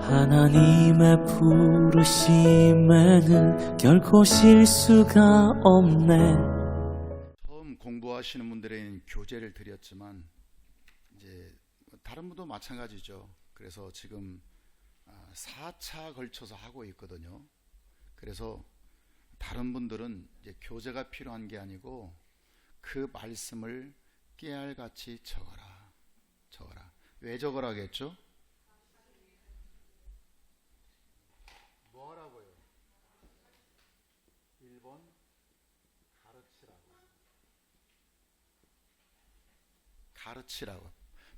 하나님의 부르심에는 결코 실수가 없네. 처음 공부하시는 분들에게는 교재를 드렸지만 이제 다른 분도 마찬가지죠. 그래서 지금 4차 걸쳐서 하고 있거든요. 그래서 다른 분들은 이제 교재가 필요한 게 아니고 그 말씀을 깨알같이 적어라. 왜 적으라겠죠? 뭐 하라고요? 1번 가르치라고.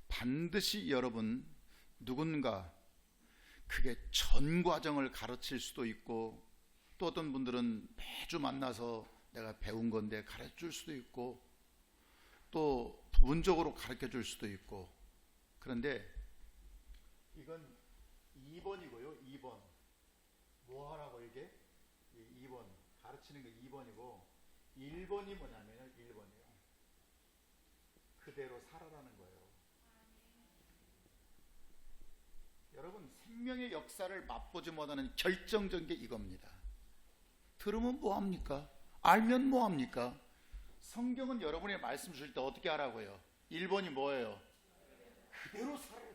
반드시 여러분 누군가 그게 전 과정을 가르칠 수도 있고, 또 어떤 분들은 매주 만나서 내가 배운 건데 가르쳐 줄 수도 있고, 또 부분적으로 가르쳐 줄 수도 있고. 그런데 이건 2번이고요. 2번 뭐 하라고? 이게 2번 가르치는 게 2번이고, 1번이 뭐냐면 1번이요. 그대로 살아라는 거예요. 여러분, 생명의 역사를 맛보지 못하는 결정적인 게 이겁니다. 들으면 뭐합니까? 알면 뭐합니까? 성경은 여러분이 말씀 주실 때 어떻게 하라고요? 1번이 뭐예요? 그대로 살아요.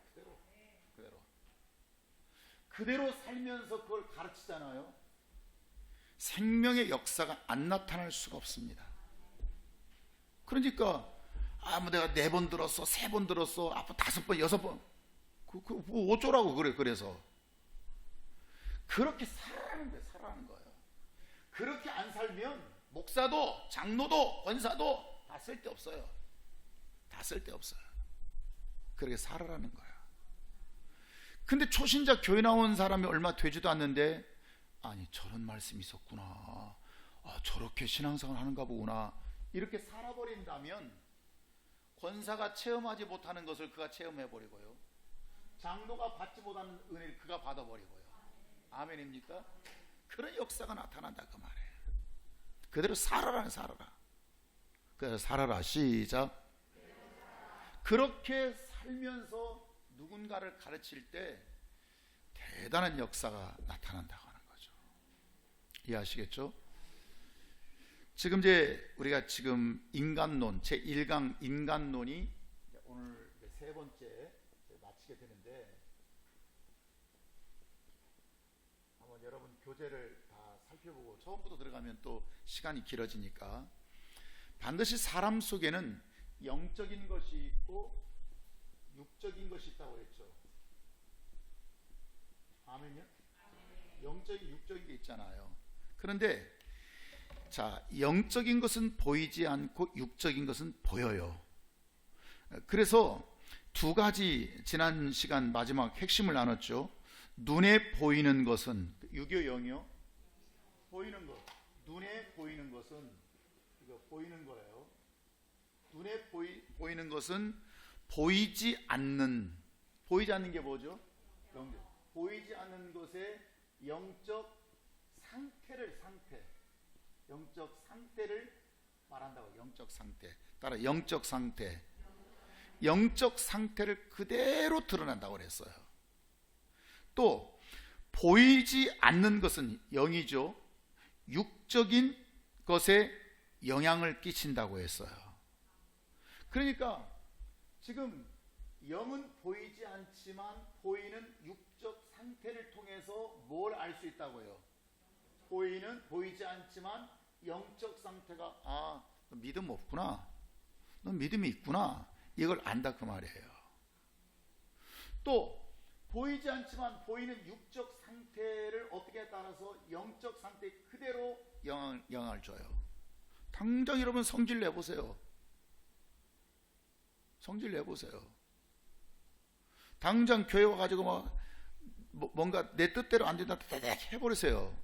그대로 살면서 그걸 가르치잖아요. 생명의 역사가 안 나타날 수가 없습니다. 그러니까 뭐 내가 4번 들었어, 3번 들었어, 앞으로 5번, 6번, 뭐 어쩌라고 그래. 그래서 그렇게 살아가는 거예요. 그렇게 안 살면 목사도, 장로도, 권사도 다 쓸데없어요. 그렇게 살아라는 거야. 근데 초신자 교회 나온 사람이 얼마 되지도 않는데, 아니 저런 말씀이 있었구나, 저렇게 신앙생활 하는가 보구나, 이렇게 살아버린다면 권사가 체험하지 못하는 것을 그가 체험해버리고요, 장로가 받지 못하는 은혜를 그가 받아버리고요. 아멘입니까? 그런 역사가 나타난다 그 말이에요. 그대로 살아라. 그래서 살아라. 시작. 그렇게 살면서 누군가를 가르칠 때 대단한 역사가 나타난다고 하는 거죠. 이해하시겠죠? 지금 이제 우리가 지금 인간론 제1강 인간론이 오늘 3번째 마치게 되는데, 한번 여러분 교재를 다 살펴보고 처음부터 들어가면 또 시간이 길어지니까, 반드시 사람 속에는 영적인 것이 있고 육적인 것이 있다고 그랬죠. 아멘요? 영적인 육적인 게 있잖아요. 그런데 자, 영적인 것은 보이지 않고 육적인 것은 보여요. 그래서 두 가지 지난 시간 마지막 핵심을 나눴죠. 눈에 보이는 것은 유교영이요. 보이는 것. 눈에 보이는 것은 이거 보이는 거예요. 눈에 보이는 것은 보이지 않는 게 뭐죠? 보이지 않는 것의 영적 상태를 말한다고. 영적 상태. 따라 영적 상태를 그대로 드러낸다고 그랬어요. 또 보이지 않는 것은 영이죠. 육적인 것에 영향을 끼친다고 했어요. 그러니까 지금 영은 보이지 않지만 보이는 육적 상태를 통해서 뭘 알 수 있다고요? 보이지 않지만 영적 상태가, 너 믿음 없구나, 너 믿음이 있구나, 이걸 안다 그 말이에요. 또 보이지 않지만 보이는 육적 상태를 어떻게 따라서 영적 상태 그대로 영향을 줘요. 당장 여러분 성질 내보세요. 당장 교회 와가지고 뭔가 내 뜻대로 안 된다 해버리세요.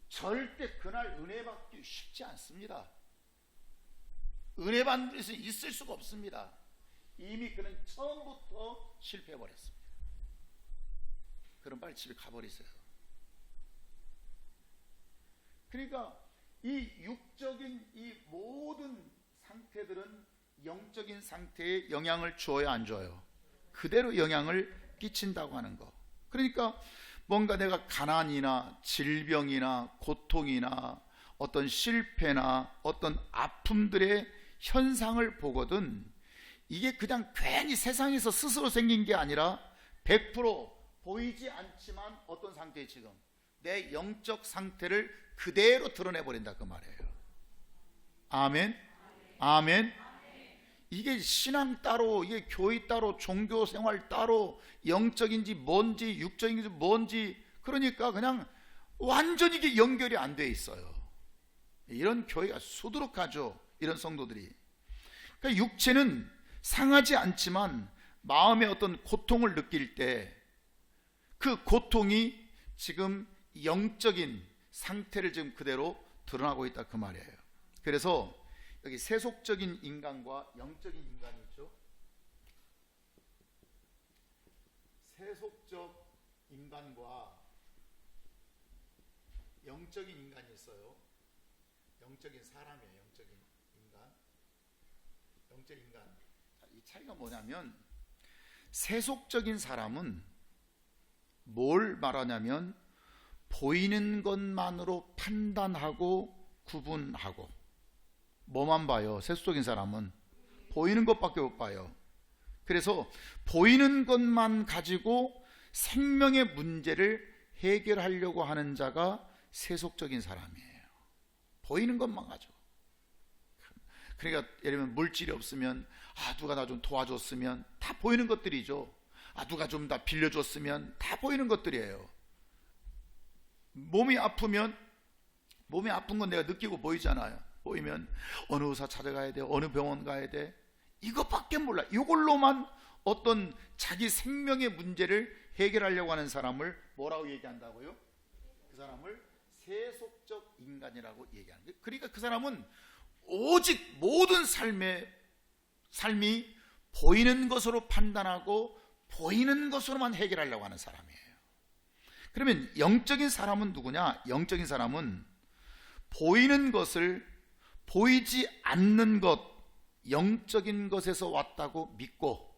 절대 그날 은혜 받기 쉽지 않습니다. 은혜 받는 수 있을 수가 없습니다. 이미 그는 처음부터 실패해버렸습니다. 그럼 빨리 집에 가버리세요. 그러니까 이 육적인 이 모든 상태들은 영적인 상태에 영향을 주어야 안 줘요? 그대로 영향을 끼친다고 하는 거. 그러니까 뭔가 내가 가난이나 질병이나 고통이나 어떤 실패나 어떤 아픔들의 현상을 보거든 이게 그냥 괜히 세상에서 스스로 생긴 게 아니라 100% 보이지 않지만 어떤 상태에 지금 내 영적 상태를 그대로 드러내버린다 그 말이에요. 아멘. 아멘. 이게 신앙 따로, 이게 교회 따로, 종교 생활 따로, 영적인지 뭔지 육적인지 뭔지, 그러니까 그냥 완전히 이게 연결이 안 돼 있어요. 이런 교회가 수두룩하죠, 이런 성도들이. 그러니까 육체는 상하지 않지만 마음의 어떤 고통을 느낄 때 그 고통이 지금 영적인 상태를 지금 그대로 드러나고 있다 그 말이에요. 그래서 여기 세속적인 인간과 영적인 인간이 있죠. 세속적 인간과 영적인 인간이 있어요. 영적인 사람이에요. 영적인 인간. 영적인 인간. 이 차이가 뭐냐면 세속적인 사람은 뭘 말하냐면 보이는 것만으로 판단하고 구분하고, 뭐만 봐요? 세속적인 사람은 보이는 것밖에 못 봐요. 그래서 보이는 것만 가지고 생명의 문제를 해결하려고 하는 자가 세속적인 사람이에요. 보이는 것만 가지고. 그러니까 예를 들면 물질이 없으면 누가 나 좀 도와줬으면, 다 보이는 것들이죠. 누가 좀 다 빌려줬으면, 다 보이는 것들이에요. 몸이 아프면, 몸이 아픈 건 내가 느끼고 보이잖아요. 보이면 어느 의사 찾아가야 돼, 어느 병원 가야 돼, 이것밖에 몰라. 이걸로만 어떤 자기 생명의 문제를 해결하려고 하는 사람을 뭐라고 얘기한다고요? 그 사람을 세속적 인간이라고 얘기하는 거예요. 그러니까 그 사람은 오직 모든 삶이 보이는 것으로 판단하고 보이는 것으로만 해결하려고 하는 사람이에요. 그러면 영적인 사람은 누구냐? 영적인 사람은 보이는 것을 보이지 않는 것, 영적인 것에서 왔다고 믿고.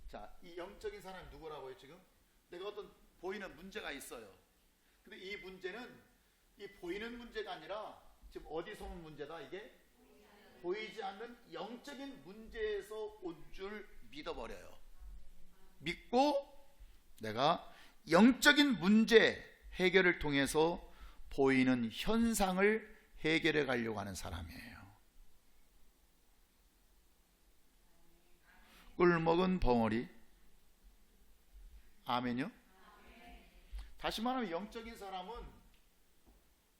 자, 이 영적인 사람이 누구라고요? 지금 내가 어떤 보이는 문제가 있어요. 근데 이 문제는 이 보이는 문제가 아니라 지금 어디서 온 문제다? 이게 보이지 않는 영적인 문제에서 온 줄 믿어버려요. 믿고 내가 영적인 문제 해결을 통해서 보이는 현상을 해결해 가려고 하는 사람이에요. 꿀먹은 벙어리. 아멘요? 다시 말하면 영적인 사람은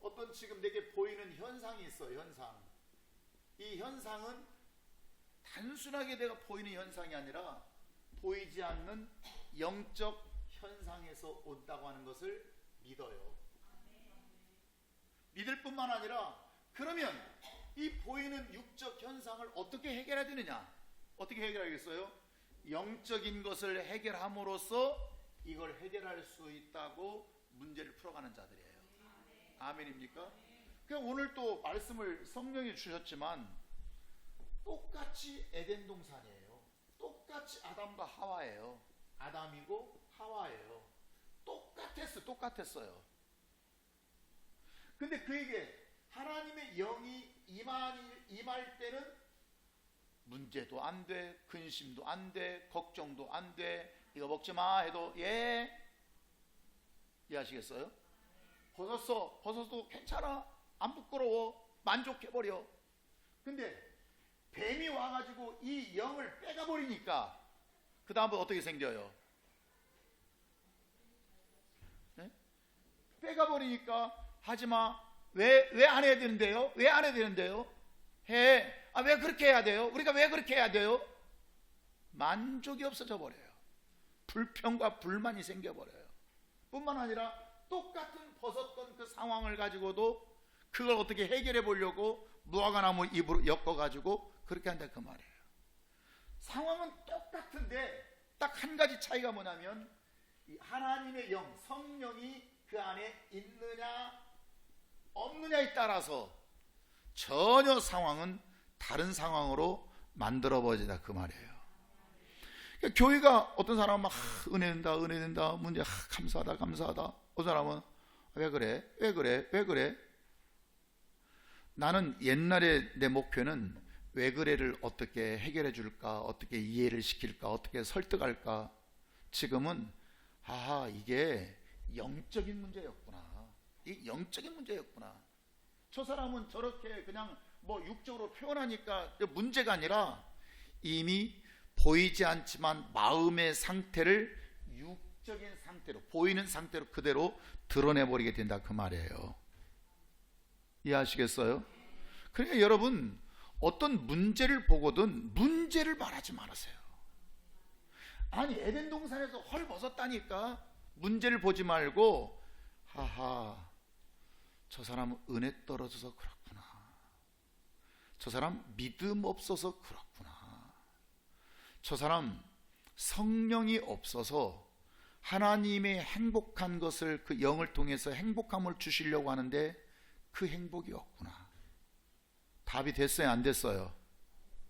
어떤 지금 내게 보이는 현상이 있어요. 현상. 이 현상은 단순하게 내가 보이는 현상이 아니라 보이지 않는 영적 현상에서 온다고 하는 것을 믿어요. 믿을 뿐만 아니라, 그러면 이 보이는 육적 현상을 어떻게 해결해야 되느냐? 어떻게 해결하겠어요? 영적인 것을 해결함으로써 이걸 해결할 수 있다고 문제를 풀어가는 자들이에요. 아멘입니까? 그러니까 오늘 또 말씀을 성령이 주셨지만 똑같이 에덴 동산이에요. 똑같이 아담과 하와예요. 아담이고 하와예요. 똑같았어요. 근데 그에게 하나님의 영이 임할 때는 문제도 안 돼, 근심도 안 돼, 걱정도 안 돼. 이거 먹지 마 해도 이해하시겠어요? 벗었어도 괜찮아, 안 부끄러워, 만족해버려. 근데 뱀이 와가지고 이 영을 빼가버리니까 그 다음부터 어떻게 생겨요? 네? 빼가버리니까 하지마. 왜 안 해야 되는데요? 왜 안 해야 되는데요? 해. 왜 그렇게 해야 돼요? 우리가 왜 그렇게 해야 돼요? 만족이 없어져 버려요. 불평과 불만이 생겨버려요. 뿐만 아니라 똑같은 벗었던 그 상황을 가지고도 그걸 어떻게 해결해 보려고 무화과나무 잎으로 엮어가지고 그렇게 한다 그 말이에요. 상황은 똑같은데 딱 한 가지 차이가 뭐냐면 이 하나님의 영, 성령이 그 안에 있느냐 없느냐에 따라서 전혀 상황은 다른 상황으로 만들어버리다 그 말이에요. 그러니까 교회가 어떤 사람은 막 은혜된다 은혜된다 문제 감사하다 감사하다. 어떤 사람은 왜 그래 왜 그래 왜 그래. 나는 옛날에 내 목표는 왜 그래를 어떻게 해결해 줄까, 어떻게 이해를 시킬까, 어떻게 설득할까. 지금은 이게 영적인 문제였구나. 이 영적인 문제였구나. 저 사람은 저렇게 그냥 뭐 육적으로 표현하니까 문제가 아니라 이미 보이지 않지만 마음의 상태를 육적인 상태로, 보이는 상태로 그대로 드러내버리게 된다 그 말이에요. 이해하시겠어요? 그러니까 여러분, 어떤 문제를 보거든 문제를 말하지 말으세요. 아니 에덴 동산에서 헐 벗었다니까. 문제를 보지 말고 저 사람은 은혜 떨어져서 그렇구나, 저 사람 믿음 없어서 그렇구나, 저 사람 성령이 없어서 하나님의 행복한 것을, 그 영을 통해서 행복함을 주시려고 하는데 그 행복이 없구나. 답이 됐어요 안 됐어요?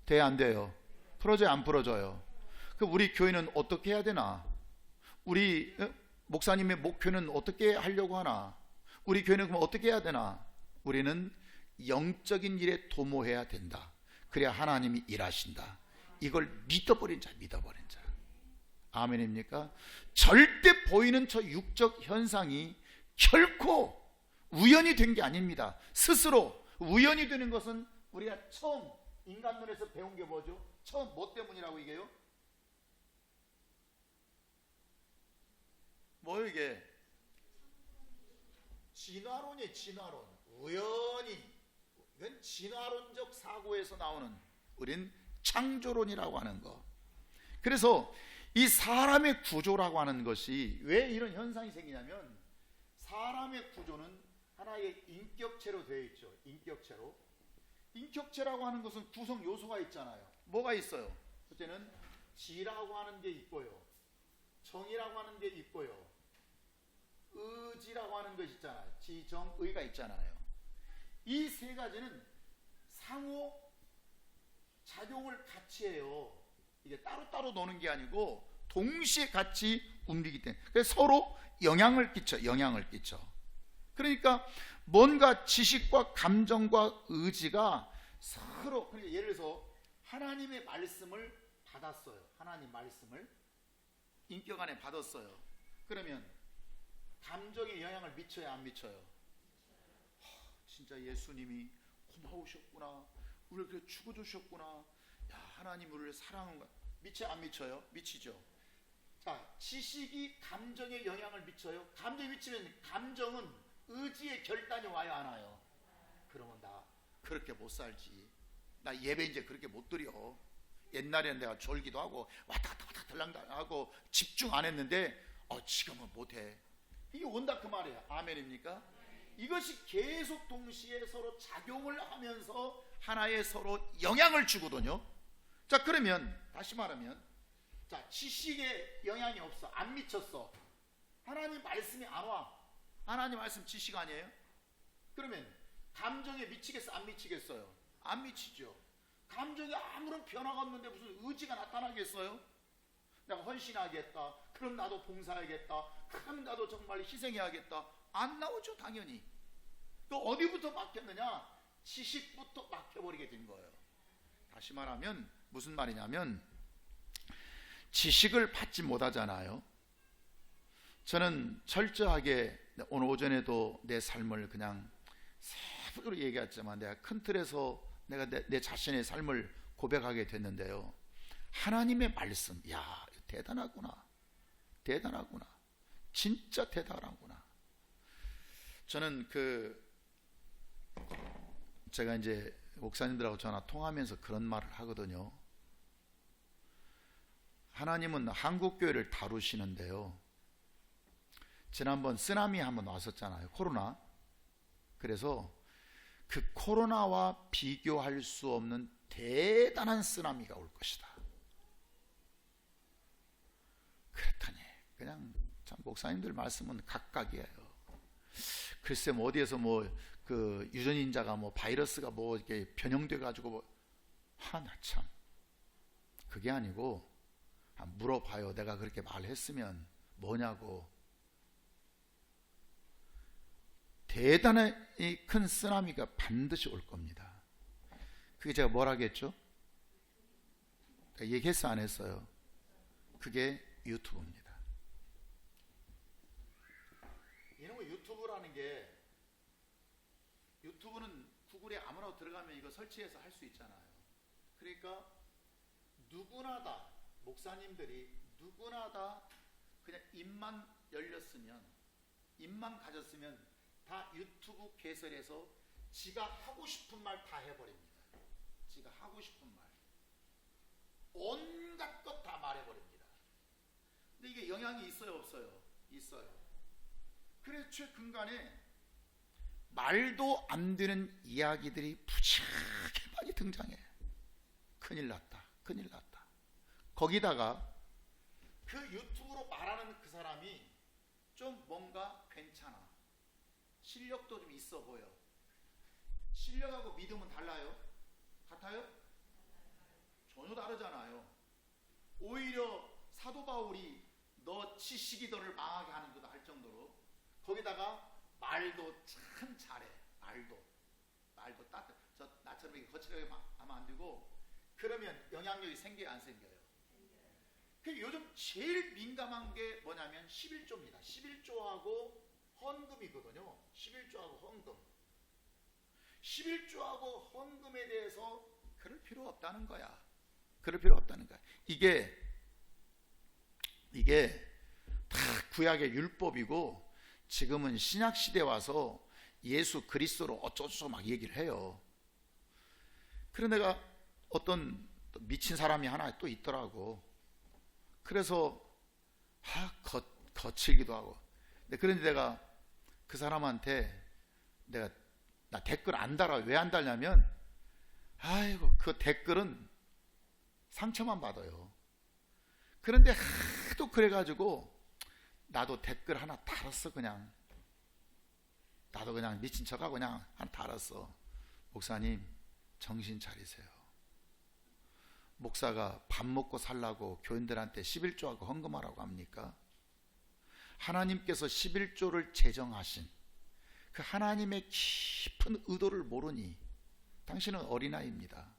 돼요 안 돼요? 풀어져요 안 풀어져요? 그럼 우리 교회는 어떻게 해야 되나? 우리 목사님의 목표는 어떻게 하려고 하나? 우리 교회는 그럼 어떻게 해야 되나? 우리는 영적인 일에 도모해야 된다. 그래야 하나님이 일하신다. 이걸 믿어버린 자, 믿어버린 자. 아멘입니까? 절대 보이는 저 육적 현상이 결코 우연이 된 게 아닙니다. 스스로 우연이 되는 것은 우리가 처음 인간 눈에서 배운 게 뭐죠? 처음 뭐 때문이라고 얘기해요? 뭐예요 이게? 진화론이에요. 진화론. 우연히. 이건 진화론적 사고에서 나오는, 우린 창조론이라고 하는 거. 그래서 이 사람의 구조라고 하는 것이 왜 이런 현상이 생기냐면, 사람의 구조는 하나의 인격체로 되어 있죠. 인격체로. 인격체라고 하는 것은 구성 요소가 있잖아요. 뭐가 있어요? 첫째는 지라고 하는 게 있고요, 정이라고 하는 게 있고요, 의지라고 하는 것이 있잖아요. 지, 정, 의가 있잖아요. 이 세 가지는 상호 작용을 같이 해요. 이게 따로따로 노는 게 아니고 동시에 같이 움직이기 때문에. 그래서 서로 영향을 끼쳐. 그러니까 뭔가 지식과 감정과 의지가 서로, 그러니까 예를 들어서 하나님의 말씀을 받았어요. 하나님 말씀을 인격 안에 받았어요. 그러면 감정에 영향을 미쳐야 안 미쳐요? 진짜 예수님이 고마우셨구나, 우리를 그렇게 죽어주셨구나, 야 하나님 우리를 사랑한 거야. 미쳐야 안 미쳐요? 미치죠. 자, 지식이 감정에 영향을 미쳐요. 감정에 미치면 감정은 의지의 결단이 와요 안 와요? 그러면 나 그렇게 못 살지, 나 예배 이제 그렇게 못 드려. 옛날에는 내가 졸기도 하고 왔다 갔다 들랑달랑하고 집중 안 했는데 지금은 못해. 이게 온다 그 말이에요. 아멘입니까? 이것이 계속 동시에 서로 작용을 하면서 하나의 서로 영향을 주거든요. 자, 그러면 다시 말하면, 자, 지식에 영향이 없어, 안 미쳤어. 하나님 말씀이 안 와. 하나님 말씀 지식 아니에요? 그러면 감정에 미치겠어 안 미치겠어요? 안 미치죠. 감정에 아무런 변화가 없는데 무슨 의지가 나타나겠어요? 내가 헌신하겠다, 그럼 나도 봉사하겠다, 그럼 나도 정말 희생해야겠다. 안 나오죠 당연히. 또 어디부터 막혔느냐? 지식부터 막혀버리게 된 거예요. 다시 말하면 무슨 말이냐면, 지식을 받지 못하잖아요. 저는 철저하게 오늘 오전에도 내 삶을 그냥 세부적으로 얘기했지만, 내가 큰 틀에서 내가 내 자신의 삶을 고백하게 됐는데요. 하나님의 말씀, 야 대단하구나, 대단하구나, 진짜 대단하구나. 저는 제가 이제 목사님들하고 전화 통하면서 그런 말을 하거든요. 하나님은 한국교회를 다루시는데요, 지난번 쓰나미 한번 왔었잖아요. 코로나. 그래서 그 코로나와 비교할 수 없는 대단한 쓰나미가 올 것이다. 그랬더니 그냥 참 목사님들 말씀은 각각이에요. 글쎄 뭐 어디에서 뭐 그 유전인자가 뭐 바이러스가 뭐 이렇게 변형돼 가지고 뭐, 나 참 그게 아니고 물어봐요. 내가 그렇게 말했으면 뭐냐고. 대단히 큰 쓰나미가 반드시 올 겁니다. 그게 제가 뭐라겠죠? 얘기했어 안 했어요? 그게 유튜브입니다. 이놈의 유튜브라는 게, 유튜브는 구글에 아무나 들어가면 이거 설치해서 할 수 있잖아요. 그러니까 누구나 다, 목사님들이 누구나 다 그냥 입만 열렸으면, 입만 가졌으면 다 유튜브 개설해서 지가 하고 싶은 말 다 해버립니다. 지가 하고 싶은 말, 온갖 것 다 말해버립니다. 근데 이게 영향이 있어요 없어요? 있어요. 그래서 최근간에 말도 안 되는 이야기들이 부지하게 많이 등장해. 큰일 났다, 큰일 났다. 거기다가 그 유튜브로 말하는 그 사람이 좀 뭔가 괜찮아, 실력도 좀 있어 보여. 실력하고 믿음은 달라요? 같아요? 전혀 다르잖아요. 오히려 사도 바울이 너 지식이더를 망하게 하는 거다 할 정도로, 거기다가 말도 참 잘해. 말도 따뜻. 나처럼 이렇게 거칠게 하면 안 되고, 그러면 영향력이 생겨요 안 생겨요? 그 요즘 제일 민감한 게 뭐냐면 11조입니다. 11조하고 헌금이거든요. 11조하고 헌금. 11조하고 헌금에 대해서 그럴 필요 없다는 거야. 그럴 필요 없다는 거야. 이게 다 구약의 율법이고, 지금은 신약 시대 와서 예수 그리스도로 어쩌고저쩌고 막 얘기를 해요. 그런데 내가 어떤 미친 사람이 하나 또 있더라고. 그래서 거칠기도 하고. 그런데 내가 그 사람한테 나 댓글 안 달아. 왜 안 달냐면, 아이고 그 댓글은 상처만 받아요. 그런데 하도 그래가지고 나도 댓글 하나 달았어. 그냥 나도 그냥 미친 척하고 그냥 하나 달았어. 목사님 정신 차리세요. 목사가 밥 먹고 살라고 교인들한테 11조하고 헌금하라고 합니까? 하나님께서 11조를 제정하신 그 하나님의 깊은 의도를 모르니 당신은 어린아이입니다.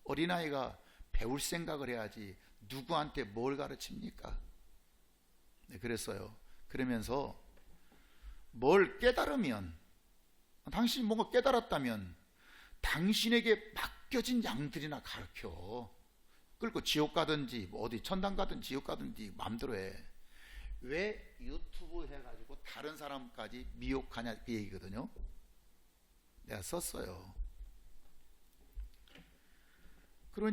어린아이가 배울 생각을 해야지 누구한테 뭘 가르칩니까? 네, 그랬어요. 그러면서 뭘 깨달으면, 당신이 뭔가 깨달았다면 당신에게 맡겨진 양들이나 가르쳐. 끌고 지옥 가든지 어디 천당 가든지 지옥 가든지 마음대로 해. 왜 유튜브 해가지고 다른 사람까지 미혹하냐, 그 얘기거든요. 내가 썼어요. 그리고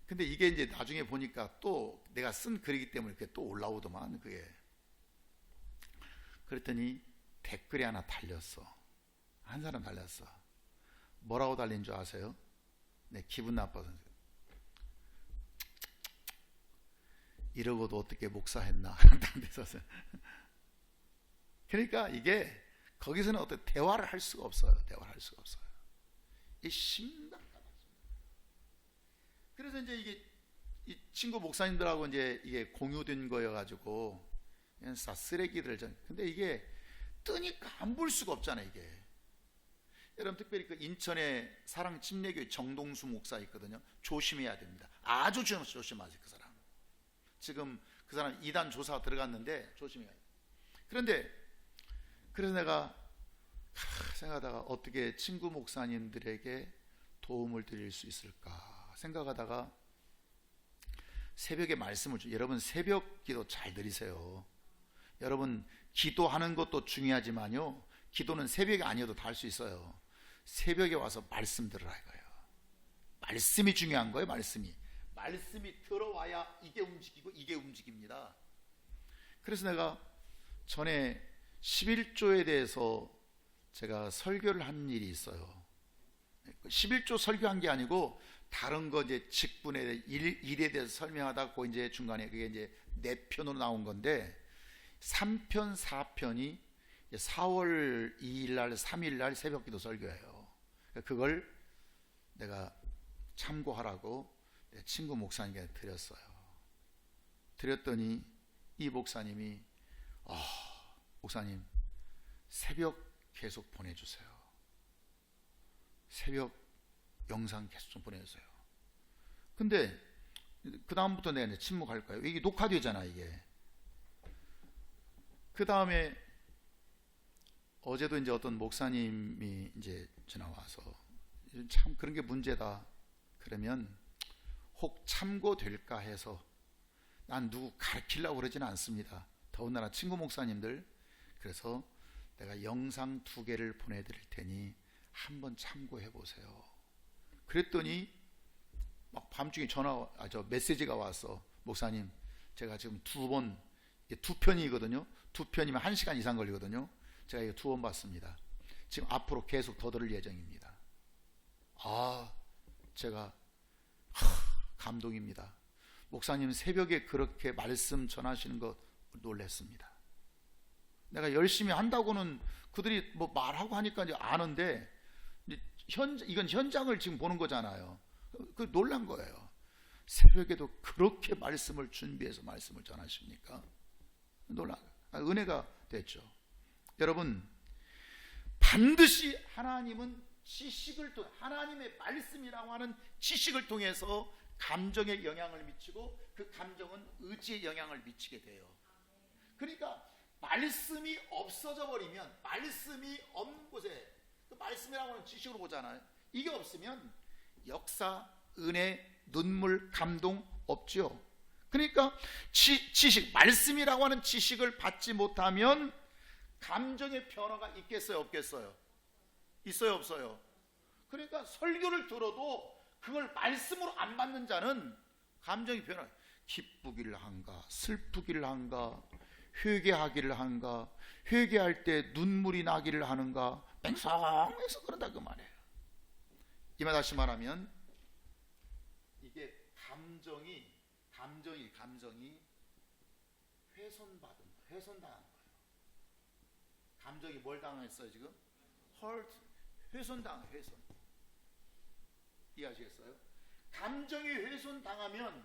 근데 이게 이제 나중에 보니까 또 내가 쓴 글이기 때문에 그게 또 올라오더만, 그게. 그랬더니 댓글이 하나 달렸어. 한 사람 달렸어. 뭐라고 달린 줄 아세요? 네, 기분 나빠서. 이러고도 어떻게 목사했나. 그러니까 이게 거기서는 어떤 대화를 할 수가 없어요. 대화를 할 수가 없어요. 이 심각하다. 그래서 이제 이게 이 친구 목사님들하고 이제 이게 공유된 거여가지고 다 쓰레기들 근데 이게 뜨니까 안 볼 수가 없잖아요. 이게 여러분, 특별히 그 인천에 사랑 침례교회 정동수 목사 있거든요. 조심해야 됩니다. 아주 조심하세요. 그 사람 지금 그 사람 이단 조사 들어갔는데 조심해야 돼요. 그런데 그래서 내가 생각하다가 어떻게 친구 목사님들에게 도움을 드릴 수 있을까 생각하다가 새벽에 말씀을 여러분 새벽 기도 잘 드리세요. 여러분 기도하는 것도 중요하지만요, 기도는 새벽이 아니어도 다 할 수 있어요. 새벽에 와서 말씀 들으라 이거예요. 말씀이 중요한 거예요. 말씀이 들어와야 이게 움직이고 이게 움직입니다. 그래서 내가 전에 11조에 대해서 제가 설교를 한 일이 있어요. 11조 설교한 게 아니고 다른 거 이제 직분에 일에 대해서 설명하다 그 이제 중간에 그게 이제 4편으로 나온 건데 3편 4편이 4월 2일 날 3일 날 새벽기도 설교예요. 그걸 내가 참고하라고 내 친구 목사님께 드렸어요. 드렸더니 이 목사님이 목사님 새벽 계속 보내주세요. 새벽 영상 계속 좀 보내주세요. 근데 그 다음부터 내가 이제 침묵할 거예요. 이게 녹화되잖아 이게. 그 다음에 어제도 이제 어떤 목사님이 이제 전화 와서 참 그런 게 문제다. 그러면 혹 참고될까 해서, 난 누구 가르치려고 그러지는 않습니다. 더군다나 친구 목사님들. 그래서 내가 영상 2개를 보내드릴 테니 한번 참고해 보세요. 그랬더니 막 밤중에 메시지가 와서, 목사님 제가 지금 2편이거든요 2편이면 1시간 이상 걸리거든요. 제가 이거 2번 봤습니다. 지금 앞으로 계속 더 들을 예정입니다. 제가 감동입니다. 목사님 새벽에 그렇게 말씀 전하시는 거 놀랐습니다. 내가 열심히 한다고는 그들이 뭐 말하고 하니까 이제 아는데, 이건 현장을 지금 보는 거잖아요. 그 놀란 거예요. 새벽에도 그렇게 말씀을 준비해서 말씀을 전하십니까? 은혜가 됐죠. 여러분, 반드시 하나님은 하나님의 말씀이라고 하는 지식을 통해서 감정에 영향을 미치고, 그 감정은 의지에 영향을 미치게 돼요. 그러니까 말씀이 없어져 버리면, 말씀이 없는 곳에, 그 말씀이라고 하는 지식으로 보잖아요. 이게 없으면 역사, 은혜, 눈물, 감동 없죠. 그러니까 지식, 말씀이라고 하는 지식을 받지 못하면 감정의 변화가 있겠어요, 없겠어요? 있어요, 없어요? 그러니까 설교를 들어도 그걸 말씀으로 안 받는 자는 감정이 변화, 기쁘기를 한가, 슬프기를 한가, 회개하기를 한가, 회개할 때 눈물이 나기를 하는가, 맹성해서 그런다 그 말이에요. 이 말 다시 말하면, 이게 감정이 훼손당한 거예요. 감정이 뭘 당했어요 지금? 훼손. 이해하시겠어요? 감정이 훼손당하면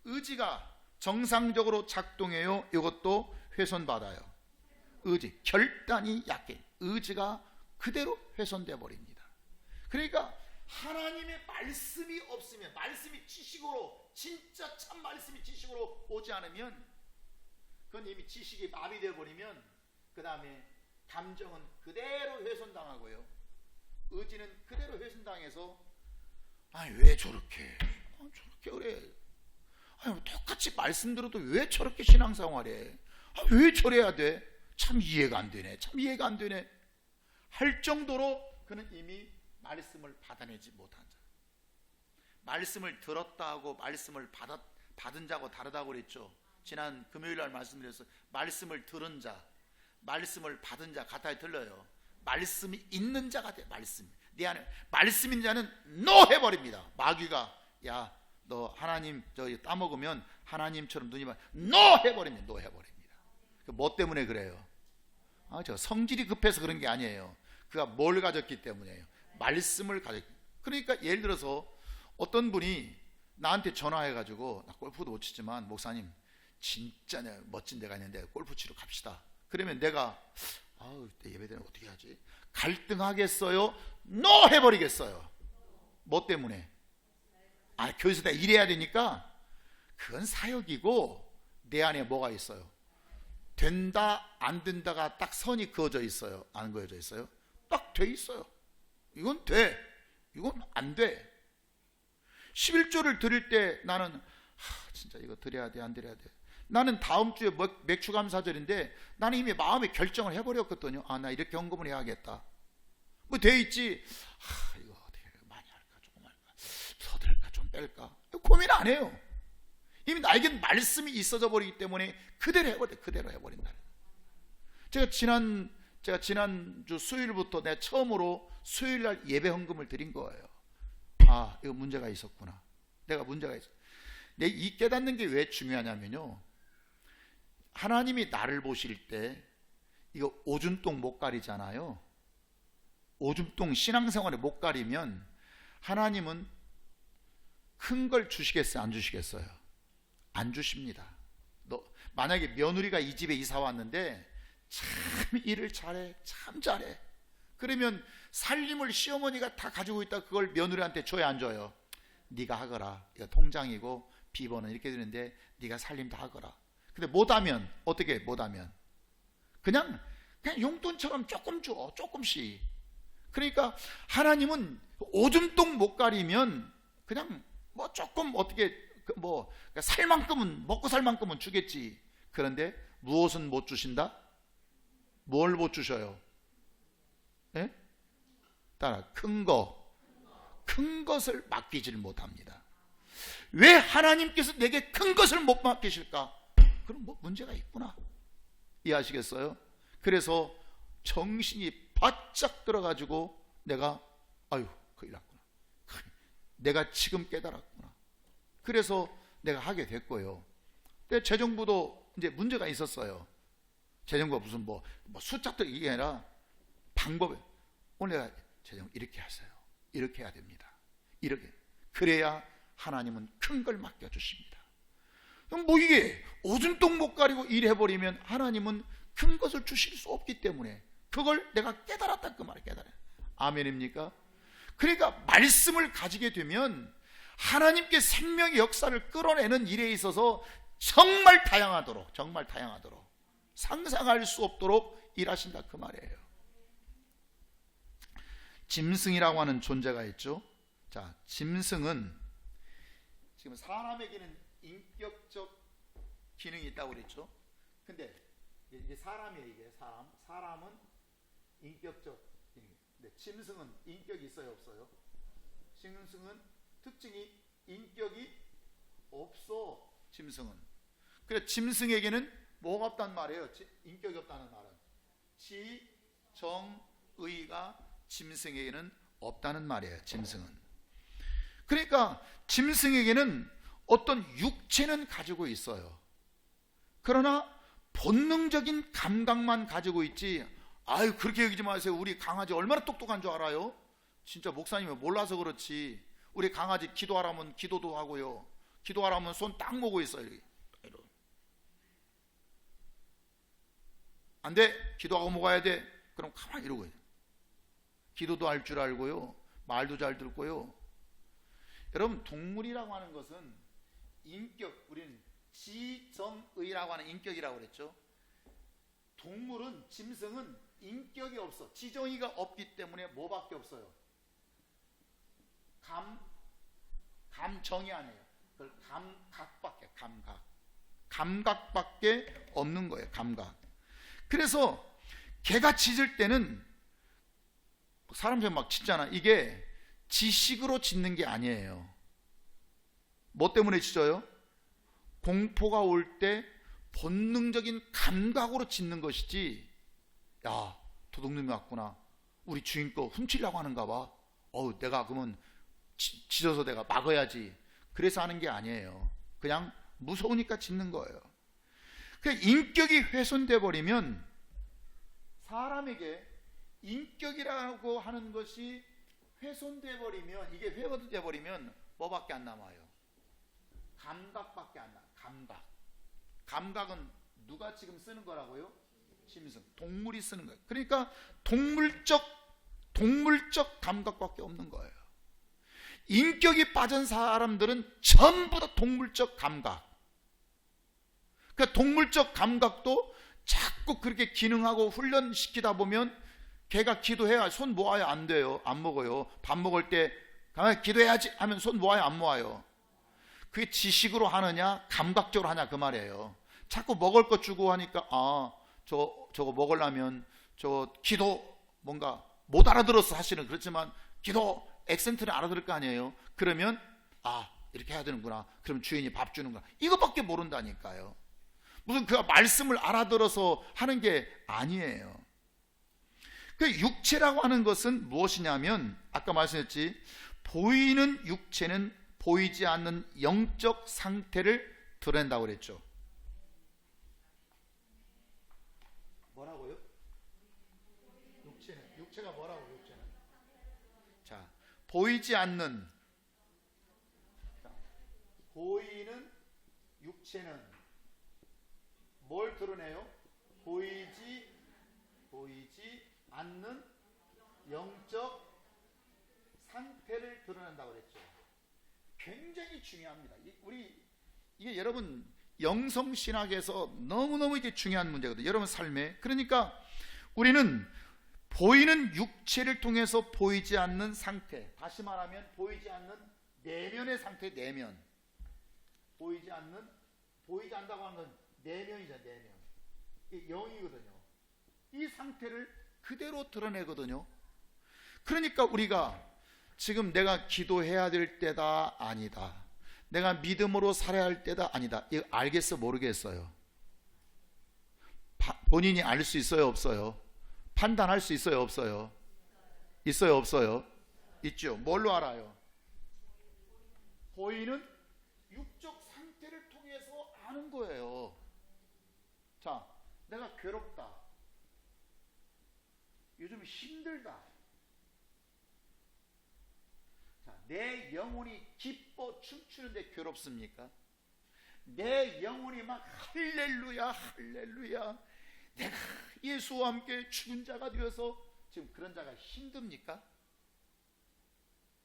의지가 정상적으로 작동해요. 이것도 훼손받아요. 의지, 결단이 약해. 의지가 그대로 훼손돼 버립니다. 그러니까 하나님의 말씀이 없으면, 말씀이 지식으로, 진짜 참 말씀이 지식으로 오지 않으면, 그건 이미 지식이 마비되어 버리면 그 다음에 감정은 그대로 훼손당하고요, 의지는 그대로 훼손당해서 왜 저렇게 그래, 똑같이 말씀 들어도 왜 저렇게 신앙생활해, 왜 저래야 돼, 참 이해가 안 되네 할 정도로 그는 이미 말씀을 받아내지 못한 자. 말씀을 들었다 하고 말씀을 받은 자하고 다르다고 그랬죠. 지난 금요일날 말씀드렸어요. 말씀을 들은 자, 말씀을 받은 자 같아야 들려요. 말씀이 있는 자가 돼. 말씀, 내 안에 말씀 있는 자는 NO 해버립니다. 마귀가 야 너 하나님 저기 따먹으면 하나님처럼 눈이 NO 해버립니다. NO 해버립니다. 뭐 때문에 그래요? 저 성질이 급해서 그런 게 아니에요. 그가 뭘 가졌기 때문이에요. 말씀을 가졌기. 그러니까 예를 들어서 어떤 분이 나한테 전화해가지고, 나 골프도 못 치지만 목사님 진짜 멋진 데가 있는데 골프 치러 갑시다. 그러면 내가 예배드리면 어떻게 하지? 갈등하겠어요? NO 해버리겠어요. 뭐 때문에? 교회에서 내가 일해야 되니까. 그건 사역이고 내 안에 뭐가 있어요? 된다 안 된다가 딱 선이 그어져 있어요? 안 그어져 있어요? 딱 돼 있어요. 이건 돼, 이건 안 돼. 11조를 드릴 때 나는 진짜 이거 드려야 돼, 안 드려야 돼. 나는 다음 주에 맥주 감사절인데 나는 이미 마음에 결정을 해버렸거든요. 나 이렇게 헌금을 해야겠다. 뭐 돼 있지. 이거 어떻게 많이 할까, 조금 할까, 더 들까, 좀 뺄까, 고민 안 해요. 이미 나에겐 말씀이 있어져 버리기 때문에 그대로 해버린다. 제가 지난주 수요일부터 내가 처음으로 수요일날 예배 헌금을 드린 거예요. 이거 문제가 있었구나. 내가 문제가 있어. 이 깨닫는 게 왜 중요하냐면요, 하나님이 나를 보실 때 이거 오줌똥 못 가리잖아요. 오줌똥 신앙생활에 못 가리면 하나님은 큰 걸 주시겠어요, 안 주시겠어요? 안 주십니다. 만약에 며느리가 이 집에 이사 왔는데 참 일을 잘해, 참 잘해. 그러면 살림을 시어머니가 다 가지고 있다 그걸 며느리한테 줘야 안 줘요? 네가 하거라. 이거 통장이고 비번은 이렇게 되는데 네가 살림 다 하거라. 근데 못하면 어떻게 해? 못하면 그냥 용돈처럼 조금 줘, 조금씩. 그러니까 하나님은 오줌똥 못 가리면 그냥 뭐 조금 어떻게 뭐 살 만큼은, 먹고 살 만큼은 주겠지. 그런데 무엇은 못 주신다? 뭘 못 주셔요? 예? 따라 큰 것을 맡기질 못합니다. 왜 하나님께서 내게 큰 것을 못 맡기실까? 그럼 뭐 문제가 있구나. 이해하시겠어요? 그래서 정신이 바짝 들어가지고 내가 아유 큰일 났구나, 내가 지금 깨달았구나. 그래서 내가 하게 됐고요. 근데 재정부도 이제 문제가 있었어요. 재정부가 무슨 뭐 숫자들 이게 아니라 방법에 오늘 내가 재정 이렇게 하세요, 이렇게 해야 됩니다, 이렇게. 그래야 하나님은 큰 걸 맡겨주십니다. 뭐 이게 오줌똥 못 가리고 일해버리면 하나님은 큰 것을 주실 수 없기 때문에 그걸 내가 깨달았다 그 말이에요. 깨달아요. 아멘입니까? 그러니까 말씀을 가지게 되면 하나님께 생명의 역사를 끌어내는 일에 있어서 정말 다양하도록 상상할 수 없도록 일하신다 그 말이에요. 짐승이라고 하는 존재가 있죠. 자, 짐승은 지금 사람에게는 인격적 기능이 있다고 그랬죠. 근데 이게 사람이에요. 이게 사람은 인격적 기능. 근데 짐승은 인격이 있어요, 없어요? 짐승은 특징이 인격이 없어. 짐승은. 그래 짐승에게는 뭐가 없단 말이에요? 인격이 없다는 말은 지정의가 짐승에게는 없다는 말이에요. 짐승은. 그러니까 짐승에게는 어떤 육체는 가지고 있어요. 그러나 본능적인 감각만 가지고 있지. 아유 그렇게 여기지 마세요. 우리 강아지 얼마나 똑똑한 줄 알아요? 진짜 목사님이 몰라서 그렇지. 우리 강아지 기도하라면 기도도 하고요, 기도하라면 손 딱 모고 있어요. 안 돼, 기도하고 먹어야 돼. 그럼 가만히 이러고 있어요. 기도도 할 줄 알고요, 말도 잘 듣고요. 여러분 동물이라고 하는 것은 인격, 우리는 지정의라고 하는 인격이라고 그랬죠. 동물은, 짐승은 인격이 없어. 지정의가 없기 때문에 뭐밖에 없어요? 감정이 아니에요. 그걸 감각밖에 없는 거예요. 감각. 그래서 개가 짖을 때는 사람들이 막 짖잖아. 이게 지식으로 짖는 게 아니에요. 뭐 때문에 짖어요? 공포가 올 때 본능적인 감각으로 짖는 것이지, 야 도둑놈이 왔구나, 우리 주인 거 훔치려고 하는가 봐, 내가 그러면 짖어서 내가 막아야지, 그래서 하는 게 아니에요. 그냥 무서우니까 짖는 거예요. 그러니까 인격이 훼손돼 버리면, 사람에게 인격이라고 하는 것이 훼손돼 버리면, 이게 훼손돼 버리면 뭐밖에 안 남아요? 감각밖에 안 남아요. 감각은 누가 지금 쓰는 거라고요? 짐승, 동물이 쓰는 거예요. 그러니까 동물적 감각밖에 없는 거예요. 인격이 빠진 사람들은 전부 다 동물적 감각. 그러니까 동물적 감각도 자꾸 그렇게 기능하고 훈련시키다 보면, 걔가 기도해야 손 모아야 안 돼요. 안 먹어요. 밥 먹을 때 기도해야지 하면 손 모아야 안 모아요. 그게 지식으로 하느냐 감각적으로 하냐 그 말이에요. 자꾸 먹을 것 주고 하니까 저거 먹으려면 저 기도 뭔가 못 알아들었어. 사실은 그렇지만 기도 액센트를 알아들을 거 아니에요. 그러면 이렇게 해야 되는구나. 그럼 주인이 밥 주는구나. 이것밖에 모른다니까요. 무슨 그 말씀을 알아들어서 하는 게 아니에요. 그 육체라고 하는 것은 무엇이냐면, 아까 말씀했지, 보이는 육체는 보이지 않는 영적 상태를 드러낸다고 그랬죠. 뭐라고요? 육체가 뭐라고? 육체는 자, 보이지 않는, 보이는 육체는 뭘 드러내요? 보이지 않는 영적 상태를 드러낸다고 그랬죠. 굉장히 중요합니다. 이게 여러분 영성신학에서 너무너무 이게 중요한 문제거든요. 여러분 삶에. 그러니까 우리는 보이는 육체를 통해서 보이지 않는 상태, 다시 말하면 보이지 않는 내면의 상태, 내면. 보이지 않다고 하는 건 내면이죠, 내면. 이게 영이거든요. 이 상태를 그대로 드러내거든요. 그러니까 우리가 지금 내가 기도해야 될 때다, 아니다. 내가 믿음으로 살아야 할 때다, 아니다. 이거 알겠어, 모르겠어요? 본인이 알 수 있어요, 없어요? 판단할 수 있어요, 없어요? 있어요, 없어요? 있죠. 뭘로 알아요? 보이는 육적 상태를 통해서 아는 거예요. 자, 내가 괴롭다. 요즘 힘들다. 자, 내 영혼이 기뻐 춤추는데 괴롭습니까? 내 영혼이 막 할렐루야, 할렐루야. 내가 예수와 함께 죽은 자가 되어서 지금 그런 자가 힘듭니까?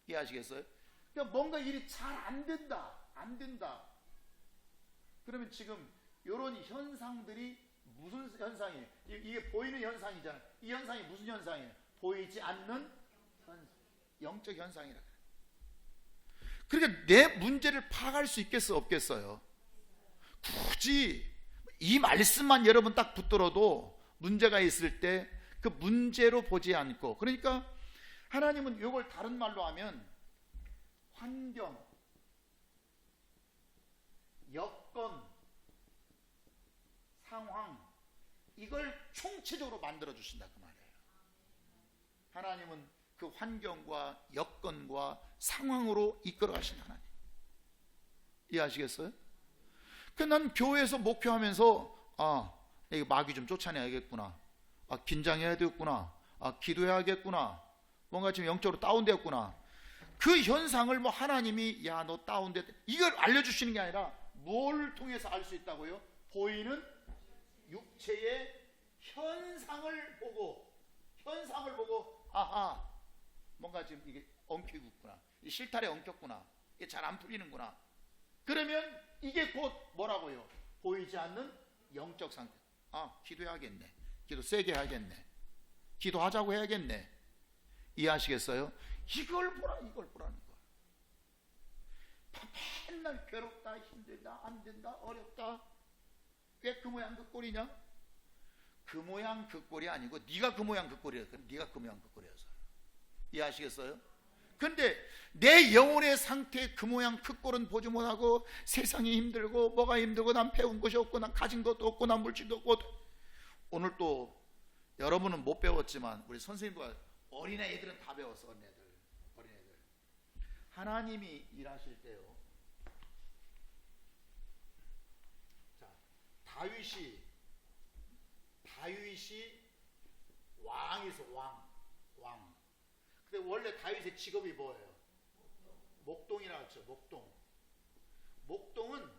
이해하시겠어요? 그러니까 뭔가 일이 잘 안 된다. 그러면 지금 이런 현상들이 무슨 현상이에요? 이게 보이는 현상이잖아요. 이 현상이 무슨 현상이에요? 보이지 않는 영적 현상이라. 그러니까 내 문제를 파악할 수 있겠어, 없겠어요? 굳이 이 말씀만 여러분 딱 붙들어도 문제가 있을 때 그 문제로 보지 않고, 그러니까 하나님은 이걸 다른 말로 하면 환경, 여건, 상황, 이걸 총체적으로 만들어 주신다 그 말이에요. 하나님은 그 환경과 여건과 상황으로 이끌어 가신 하나님. 이해하시겠어요? 난 교회에서 목회하면서 이거 마귀 좀 쫓아내야겠구나, 긴장해야 되겠구나, 기도해야겠구나, 뭔가 지금 영적으로 다운되었구나. 그 현상을 뭐 하나님이 야 너 다운됐다 이걸 알려주시는 게 아니라 뭘 통해서 알 수 있다고요? 보이는 육체의 현상을 보고 아하, 뭔가 지금 이게 엉키고 있구나, 이 실타래 엉켰구나, 이게 잘 안 풀리는구나. 그러면 이게 곧 뭐라고요? 보이지 않는 영적 상태. 기도해야겠네, 기도 세게 해야겠네, 기도하자고 해야겠네. 이해하시겠어요? 이걸 보라는 거예요. 맨날 괴롭다, 힘들다, 안 된다, 어렵다. 왜 그 모양 그 꼴이냐? 그 모양 그 꼴이 아니고 네가 그 모양 그 꼴이었어. 네가 그 모양 그 꼴이어서. 이해하시겠어요? 근데 내 영혼의 상태 그 모양 그 꼴은 보지 못하고 세상이 힘들고 뭐가 힘들고 난 배운 것이 없고 난 가진 것도 없고 난 물질도 없고. 오늘 또 여러분은 못 배웠지만 우리 선생님과 어린애들은 다 배웠어. 어린애들 하나님이 일하실 때요, 자, 다윗이 왕이서 왕. 근데 원래 다윗의 직업이 뭐예요? 목동이라고 했죠. 목동은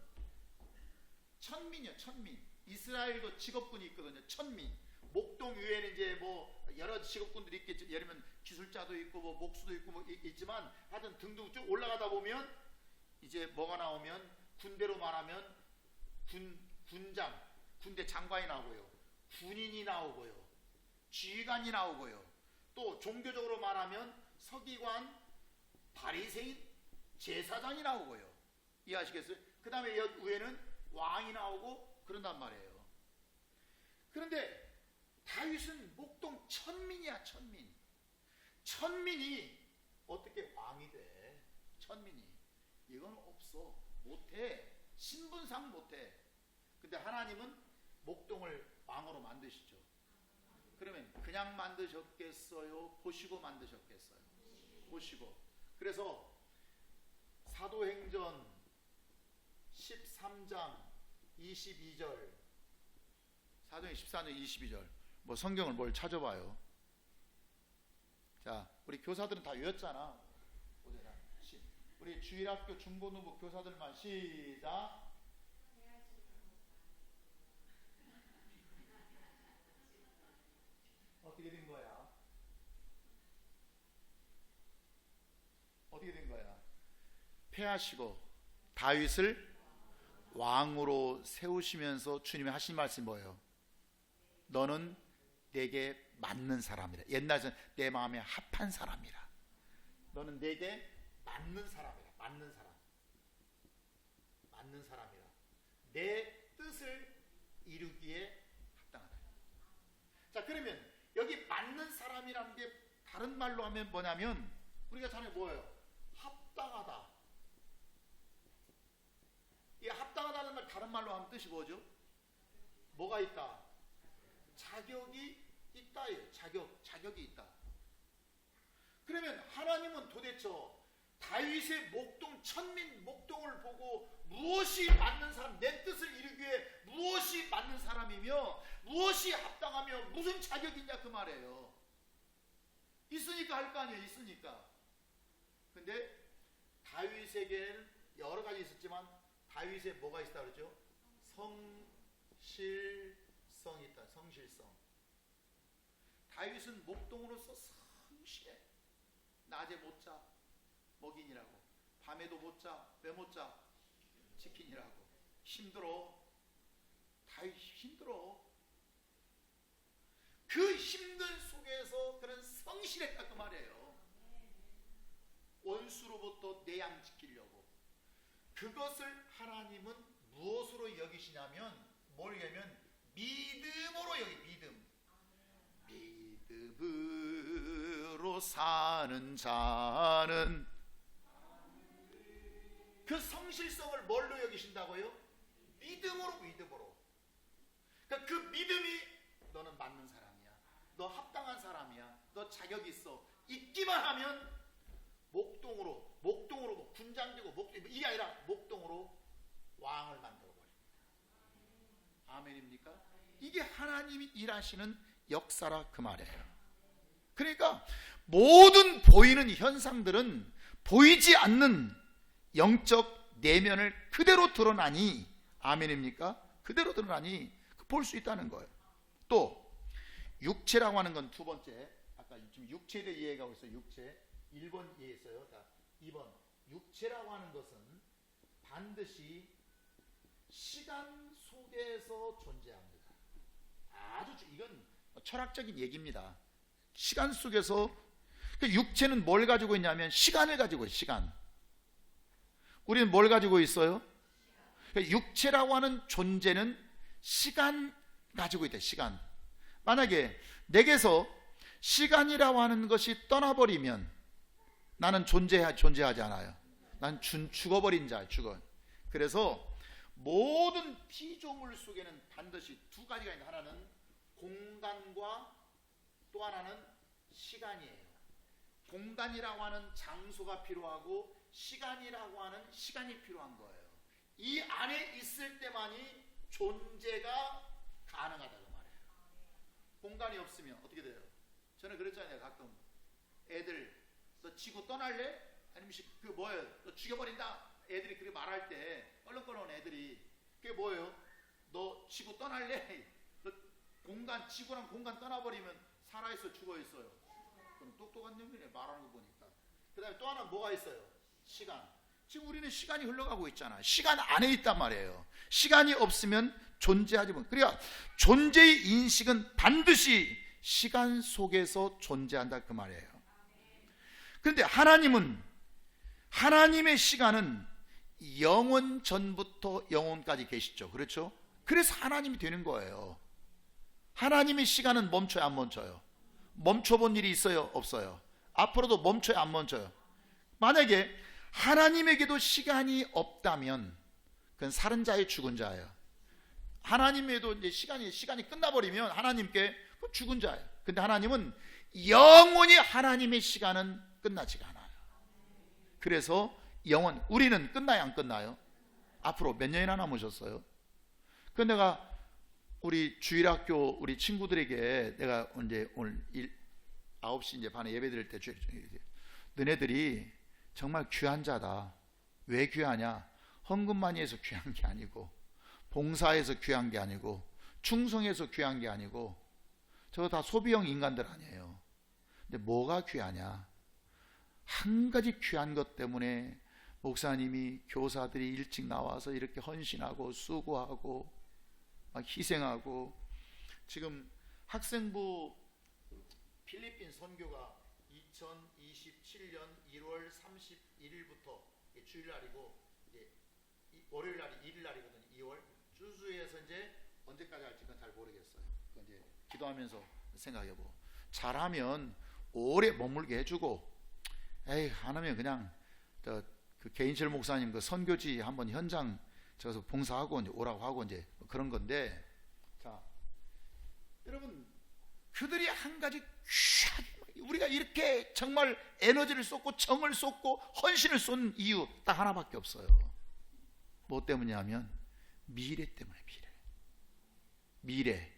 천민이요, 천민. 이스라엘도 직업군이 있거든요. 천민. 목동 위에는 이제 뭐 여러 직업군들이 있겠죠. 예를 들면 기술자도 있고 뭐 목수도 있고 뭐 있지만 하여튼 등등 쭉 올라가다 보면 이제 뭐가 나오면 군대로 말하면 군장, 군대 장관이 나오고요, 군인이 나오고요, 지휘관이 나오고요, 또 종교적으로 말하면 서기관, 바리새인, 제사장이 나오고요. 이해하시겠어요? 그 다음에 위에는 왕이 나오고 그런단 말이에요. 그런데 다윗은 목동 천민이야, 천민. 천민이 어떻게 왕이 돼? 천민이. 이건 없어. 못해. 신분상 못해. 근데 하나님은 목동을 왕으로 만드시죠. 그러면 그냥 만드셨겠어요? 보시고 만드셨겠어요? 보시고. 그래서 사도행전 13장 22절, 사도행전 14장 22절, 뭐 성경을 뭘 찾아봐요. 자, 우리 교사들은 다 외웠잖아. 우리 주일학교 중고등부 교사들만 시작. 어떻게 된 거야? 패하시고 다윗을 왕으로 세우시면서 주님이 하신 말씀이 뭐예요? 너는 내게 맞는 사람이라. 옛날에는 내 마음에 합한 사람이라. 너는 내게 맞는 사람이라. 맞는 사람. 맞는 사람이라. 내 뜻을 이루기에 합당하다. 자, 그러면 여기 맞는 사람이라는 게 다른 말로 하면 뭐냐면 우리가 전에 뭐예요? 합당하다. 이 합당하다는 말 다른 말로 하면 뜻이 뭐죠? 뭐가 있다? 자격이 있다. 자격이 있다. 그러면 하나님은 도대체 다윗의 목동, 천민 목동을 보고 무엇이 맞는 사람, 내 뜻을 이루기 위해 무엇이 맞는 사람이며 무엇이 합당하며 무슨 자격이 있냐 그 말이에요. 있으니까 할 거 아니에요. 있으니까. 근데 다윗에게는 여러 가지 있었지만 다윗에 뭐가 있다 그러죠? 성실성이 있다. 성실성. 다윗은 목동으로서 성실해. 낮에 못 자. 먹이니라고. 밤에도 못 자. 왜 못 자? 치킨이라고. 힘들어. 다윗 힘들어. 그 힘든 속에서 그런 성실했다 그 말이에요. 원수로부터 내 양 지키려고. 그것을 하나님은 무엇으로 여기시냐면 뭘 여기면 믿음으로 여기. 믿음으로 사는 자는 그 성실성을 뭘로 여기신다고요? 믿음으로. 그러니까 그 믿음이 너는 맞는 사람이야. 너 합당한 사람이야. 너 자격이 있어. 있기만 하면 목동으로 뭐 군장되고 이게 아니라 목동으로 왕을 만들어 버립니다. 아멘입니까? 이게 하나님이 일하시는 역사라 그 말이에요. 그러니까 모든 보이는 현상들은 보이지 않는 영적 내면을 그대로 드러나니, 아멘입니까? 그대로 드러나니 볼 수 있다는 거예요. 또 육체라고 하는 건 두 번째, 아까 지금 육체에 대해 이해하고 있어요. 육체 1번 이해했어요. 자, 2번 육체라고 하는 것은 반드시 시간 속에서 존재합니다. 아주 이건 철학적인 얘기입니다. 시간 속에서. 육체는 뭘 가지고 있냐면 시간을 가지고 있어요. 시간. 우리는 뭘 가지고 있어요? 육체라고 하는 존재는 시간 가지고 있다. 시간. 만약에 내게서 시간이라고 하는 것이 떠나버리면 나는 존재하지 않아요. 난 죽어버린 자예요. 죽어. 그래서 모든 피조물 속에는 반드시 두 가지가 있는데 하나는 공간과 또 하나는 시간이에요. 공간이라고 하는 장소가 필요하고 시간이라고 하는 시간이 필요한 거예요. 이 안에 있을 때만이 존재가 가능하다 그 말이에요. 공간이 없으면 어떻게 돼요? 저는 그랬잖아요. 가끔 애들 너 지구 떠날래? 아니면 그 뭐예요? 너 죽여버린다. 애들이 그렇게 말할 때 껄렁껄렁한 애들이 그게 뭐예요? 너 지구 떠날래? 너 지구랑 공간 떠나버리면 살아있어 죽어있어요? 그럼 똑똑한 놈이네 말하는 거 보니까. 그 다음에 또 하나 뭐가 있어요? 시간. 지금 우리는 시간이 흘러가고 있잖아. 시간 안에 있단 말이에요. 시간이 없으면 존재하지 못. 그러니까 존재의 인식은 반드시 시간 속에서 존재한다 그 말이에요. 그런데 하나님의 시간은 영원 전부터 영원까지 계시죠. 그렇죠? 그래서 하나님이 되는 거예요. 하나님의 시간은 멈춰요, 안 멈춰요? 멈춰본 일이 있어요, 없어요? 앞으로도 멈춰요, 안 멈춰요? 만약에 하나님에게도 시간이 없다면 그건 살은 자의 죽은 자예요. 하나님에도 이제 시간이 끝나버리면 하나님께 죽은 자예요. 근데 하나님은 영원히 하나님의 시간은 끝나지가 않아요. 그래서 우리는 끝나요, 안 끝나요? 앞으로 몇 년이나 남으셨어요? 그 내가 우리 주일학교 우리 친구들에게 내가 이제 오늘 9시 이제 반에 예배 드릴 때 너네들이 정말 귀한 자다. 왜 귀하냐? 헌금만이 해서 귀한 게 아니고, 봉사해서 귀한 게 아니고, 충성해서 귀한 게 아니고, 저거 다 소비형 인간들 아니에요. 근데 뭐가 귀하냐? 한 가지 귀한 것 때문에 목사님이 교사들이 일찍 나와서 이렇게 헌신하고 수고하고 막 희생하고, 지금 학생부 필리핀 선교가 2027년 1월 31일부터 주일날이고, 이제 월요일 날이 1일 날이거든요. 2월 주주에서 이제 언제까지 할지 그건 잘 모르겠어요. 그건 이제 기도하면서 생각해보고, 잘하면 오래 머물게 해주고, 에이 안 하면 그냥 그 개인철 목사님 그 선교지 한번 현장 저기서 봉사하고 이제 오라고 하고 이제 그런 건데, 자 여러분, 그들이 한 가지 우리가 이렇게 정말 에너지를 쏟고 정을 쏟고 헌신을 쏟는 이유 딱 하나밖에 없어요. 뭐 때문이냐면 미래 때문에. 미래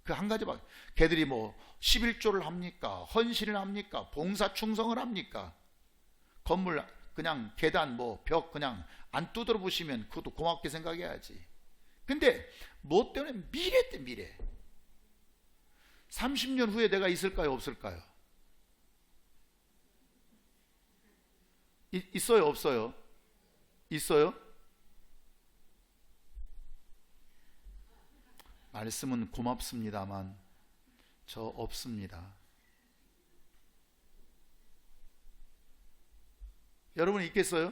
그 한 가지밖에. 걔들이 뭐 11조를 합니까? 헌신을 합니까? 봉사 충성을 합니까? 건물 그냥 계단 뭐 벽 그냥 안 두드려 보시면 그것도 고맙게 생각해야지. 근데 뭐 때문에? 미래 때 미래. 30년 후에 내가 있을까요? 없을까요? 있어요? 없어요? 있어요? 말씀은 고맙습니다만 저 없습니다. 여러분 있겠어요?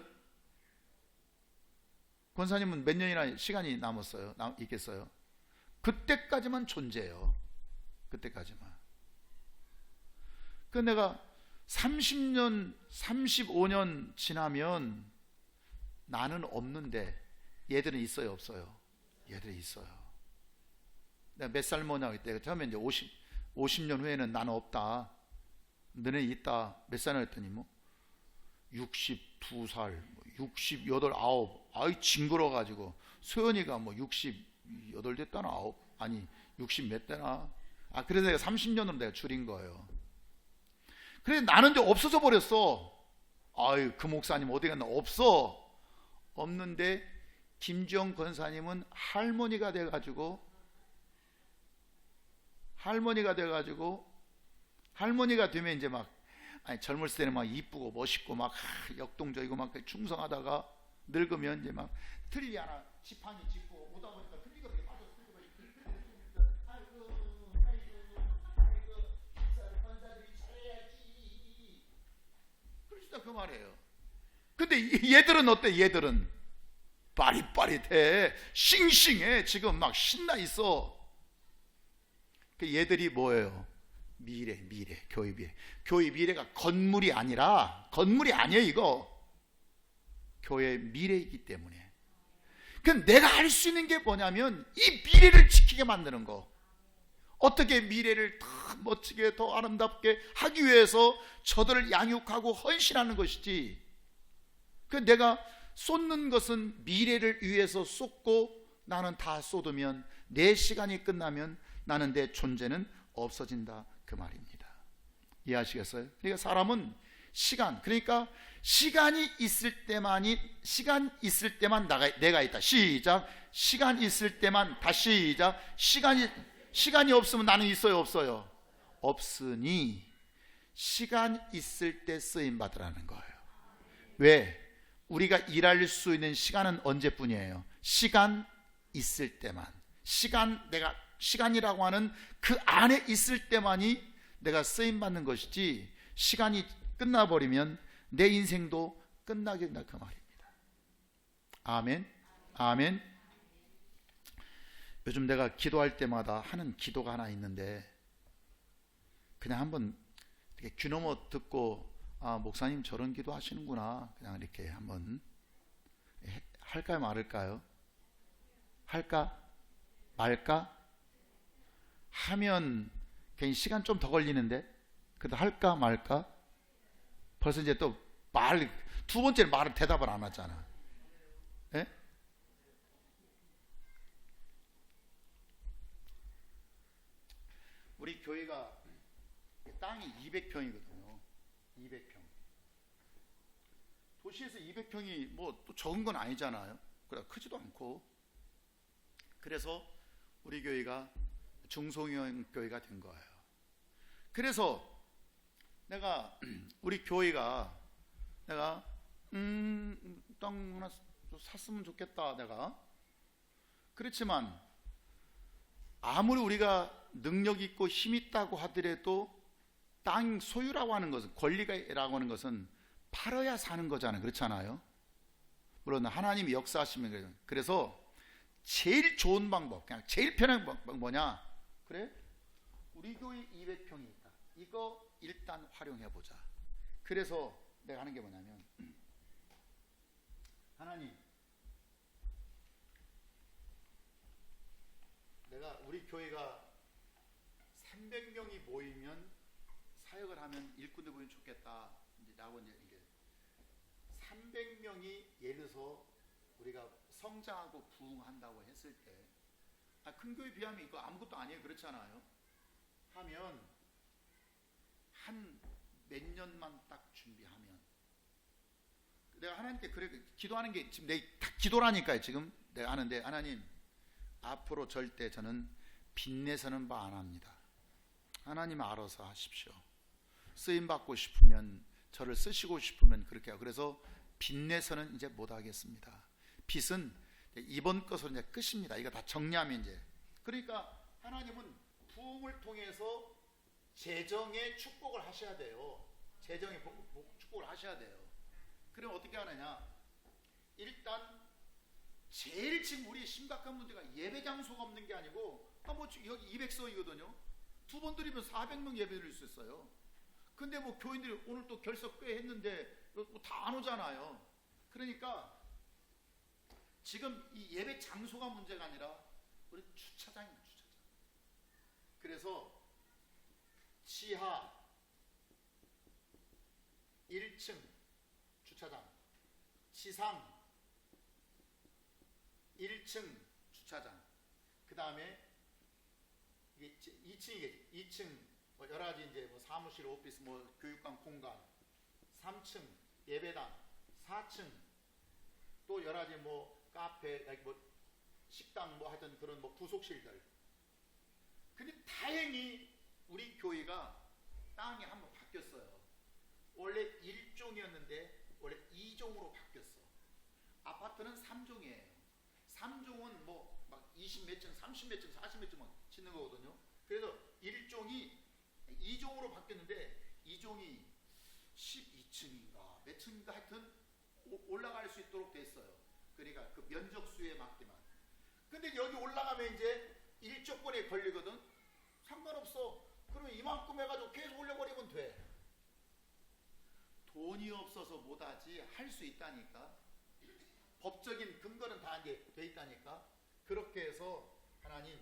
권사님은 몇 년이나 시간이 남았어요? 있겠어요? 그때까지만 존재해요. 그때까지만. 그 내가 30년 35년 지나면 나는 없는데 얘들은 있어요? 없어요? 얘들이 있어요. 내가 몇 살 뭐냐고 그때 처음에 이제 50년 후에는 나는 없다, 너네 있다. 몇 살이나 했더니 뭐 62살, 68, 9. 아이 징그러가지고. 소연이가 뭐 68 됐다나 9, 아니 60 몇 대나. 그래서 내가 30년으로 내가 줄인 거예요. 그래서 나는 이제 없어져 버렸어. 아유 그 목사님 어디 갔나? 없는데 김지영 권사님은 할머니가 되면 이제 막, 아니 젊었을 때는 막 이쁘고 멋있고 막 역동적이고 막 충성하다가 늙으면 이제 막 틀리 하나 지팡이 짚고 오다 보니까 틀리가 그렇게 빠져서 아이고 권사들이 잘해야지 그러시다 그 말이에요. 근데 얘들은 어때? 얘들은 빠릿빠릿해, 싱싱해, 지금 막 신나 있어. 얘들이 뭐예요? 미래, 교회 미래. 교회 미래가 건물이 아니에요. 이거 교회의 미래이기 때문에. 그럼 내가 할 수 있는 게 뭐냐면 이 미래를 지키게 만드는 거. 어떻게 미래를 더 멋지게 더 아름답게 하기 위해서 저들을 양육하고 헌신하는 것이지. 그 내가 쏟는 것은 미래를 위해서 쏟고 나는 다 쏟으면 내 시간이 끝나면 나는 내 존재는 없어진다 그 말입니다. 이해하시겠어요? 그러니까 사람은 그러니까 시간이 있을 때만 내가 있다. 시작. 시간 있을 때만. 다시 시작. 시간이 없으면 나는 있어요? 없어요? 없으니 시간 있을 때 쓰임 받으라는 거예요. 왜? 우리가 일할 수 있는 시간은 언제뿐이에요? 시간 있을 때만. 내가 시간이라고 하는 그 안에 있을 때만이 내가 쓰임받는 것이지, 시간이 끝나버리면 내 인생도 끝나게 된다 그 말입니다. 아멘. 아멘. 요즘 내가 기도할 때마다 하는 기도가 하나 있는데, 그냥 한번 이렇게 귀넘어 듣고 목사님 저런 기도 하시는구나, 그냥 이렇게 한번 할까요 말을까요? 할까 말까? 하면 괜히 시간 좀 더 걸리는데, 그래도 할까 말까? 벌써 이제 또 두 번째 말은 대답을 안 하잖아. 예? 우리 교회가 땅이 200평이거든요. 200평. 도시에서 200평이 뭐 또 적은 건 아니잖아요. 그래 크지도 않고. 그래서 우리 교회가 중소형 교회가 된 거예요. 그래서 내가 우리 교회가 내가 땅 하나 샀으면 좋겠다 내가. 그렇지만 아무리 우리가 능력 있고 힘 있다고 하더라도 땅 소유라고 하는 것은, 권리라고 하는 것은 팔아야 사는 거잖아요. 그렇잖아요. 물론 하나님이 역사하시면 그래요. 그래서 제일 좋은 방법, 그냥 제일 편한 방법 뭐냐? 그래? 우리 교회 200평이 있다. 이거 일단 활용해 보자. 그래서 내가 하는 게 뭐냐면, 하나님, 내가 우리 교회가 300명이 모이면 사역을 하면 일꾼들 보면 좋겠다. 이제 나하고 이제 이게 300명이 예를 들어서 우리가 성장하고 부흥한다고 했을 때, 큰 교회 비하면 이거 아무것도 아니에요. 그렇잖아요. 하면 한 몇 년만 딱 준비하면, 내가 하나님께 그래 기도하는 게 지금 내 다 기도라니까요. 지금 내가 하는데, 하나님 앞으로 절대 저는 빚내서는 바 안 합니다. 하나님 알아서 하십시오. 쓰임 받고 싶으면, 저를 쓰시고 싶으면 그렇게 하고, 그래서 빚내서는 이제 못 하겠습니다. 빚은 이번 것으로 이제 끝입니다. 이거 다 정리하면 이제. 그러니까 하나님은 부흥을 통해서 재정의 축복을 하셔야 돼요. 재정의 축복을 하셔야 돼요. 그럼 어떻게 하느냐? 일단 제일 지금 우리 심각한 문제가 예배 장소가 없는 게 아니고, 뭐 여기 200석이거든요. 두 번 드리면 400명 예배 드릴 수 있어요. 근데 뭐 교인들이 오늘 또 결석 꽤 했는데 다 안 오잖아요. 그러니까 지금 이 예배 장소가 문제가 아니라 우리 주차장입니다. 주차장. 그래서 지하 1층 주차장, 지상 1층 주차장, 그 다음에 2층 뭐 여러 가지 이제 뭐 사무실, 오피스, 뭐 교육관 공간, 3층 예배당, 4층 또 여러 가지 뭐 카페, 뭐 식당, 뭐 하여튼 그런 뭐 부속실들. 근데 다행히 우리 교회가 땅이 한번 바뀌었어요. 원래 1종이었는데 원래 2종으로 바뀌었어. 아파트는 3종이에요. 3종은 뭐 막 20 몇 층, 30 몇 층, 40 몇 층 막 짓는 거거든요. 그래서 1종이 2종으로 바뀌었는데 2종이 12층인가 몇 층인가 하여튼 올라갈 수 있도록 됐어요. 그러니까 그 면적수에 맞게만. 근데 여기 올라가면 이제 일조권에 걸리거든. 상관없어. 그러면 이만큼 해가지고 계속 올려버리면 돼. 돈이 없어서 못하지 할 수 있다니까. 법적인 근거는 다 이제 돼 있다니까. 그렇게 해서 하나님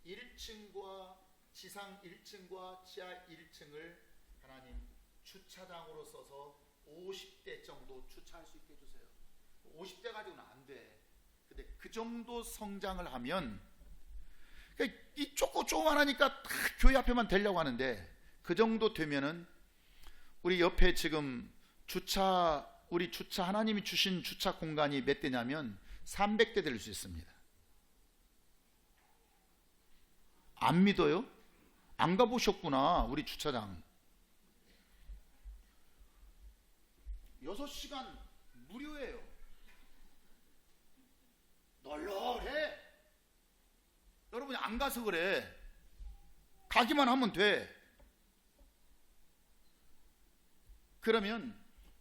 1층과 지상 1층과 지하 1층을 하나님 주차장으로 써서 50대 정도 주차할 수 있게 해주세요. 50대 가지고는 안 돼. 근데 그 정도 성장을 하면, 그러니까 이 조그만하니까 다 교회 앞에만 되려고 하는데, 그 정도 되면은 우리 옆에 지금 우리 주차 하나님이 주신 주차 공간이 몇 대냐면 300대 될 수 있습니다. 안 믿어요? 안 가보셨구나. 우리 주차장 6시간 무료예요. 널널해. 여러분이 안 가서 그래. 가기만 하면 돼. 그러면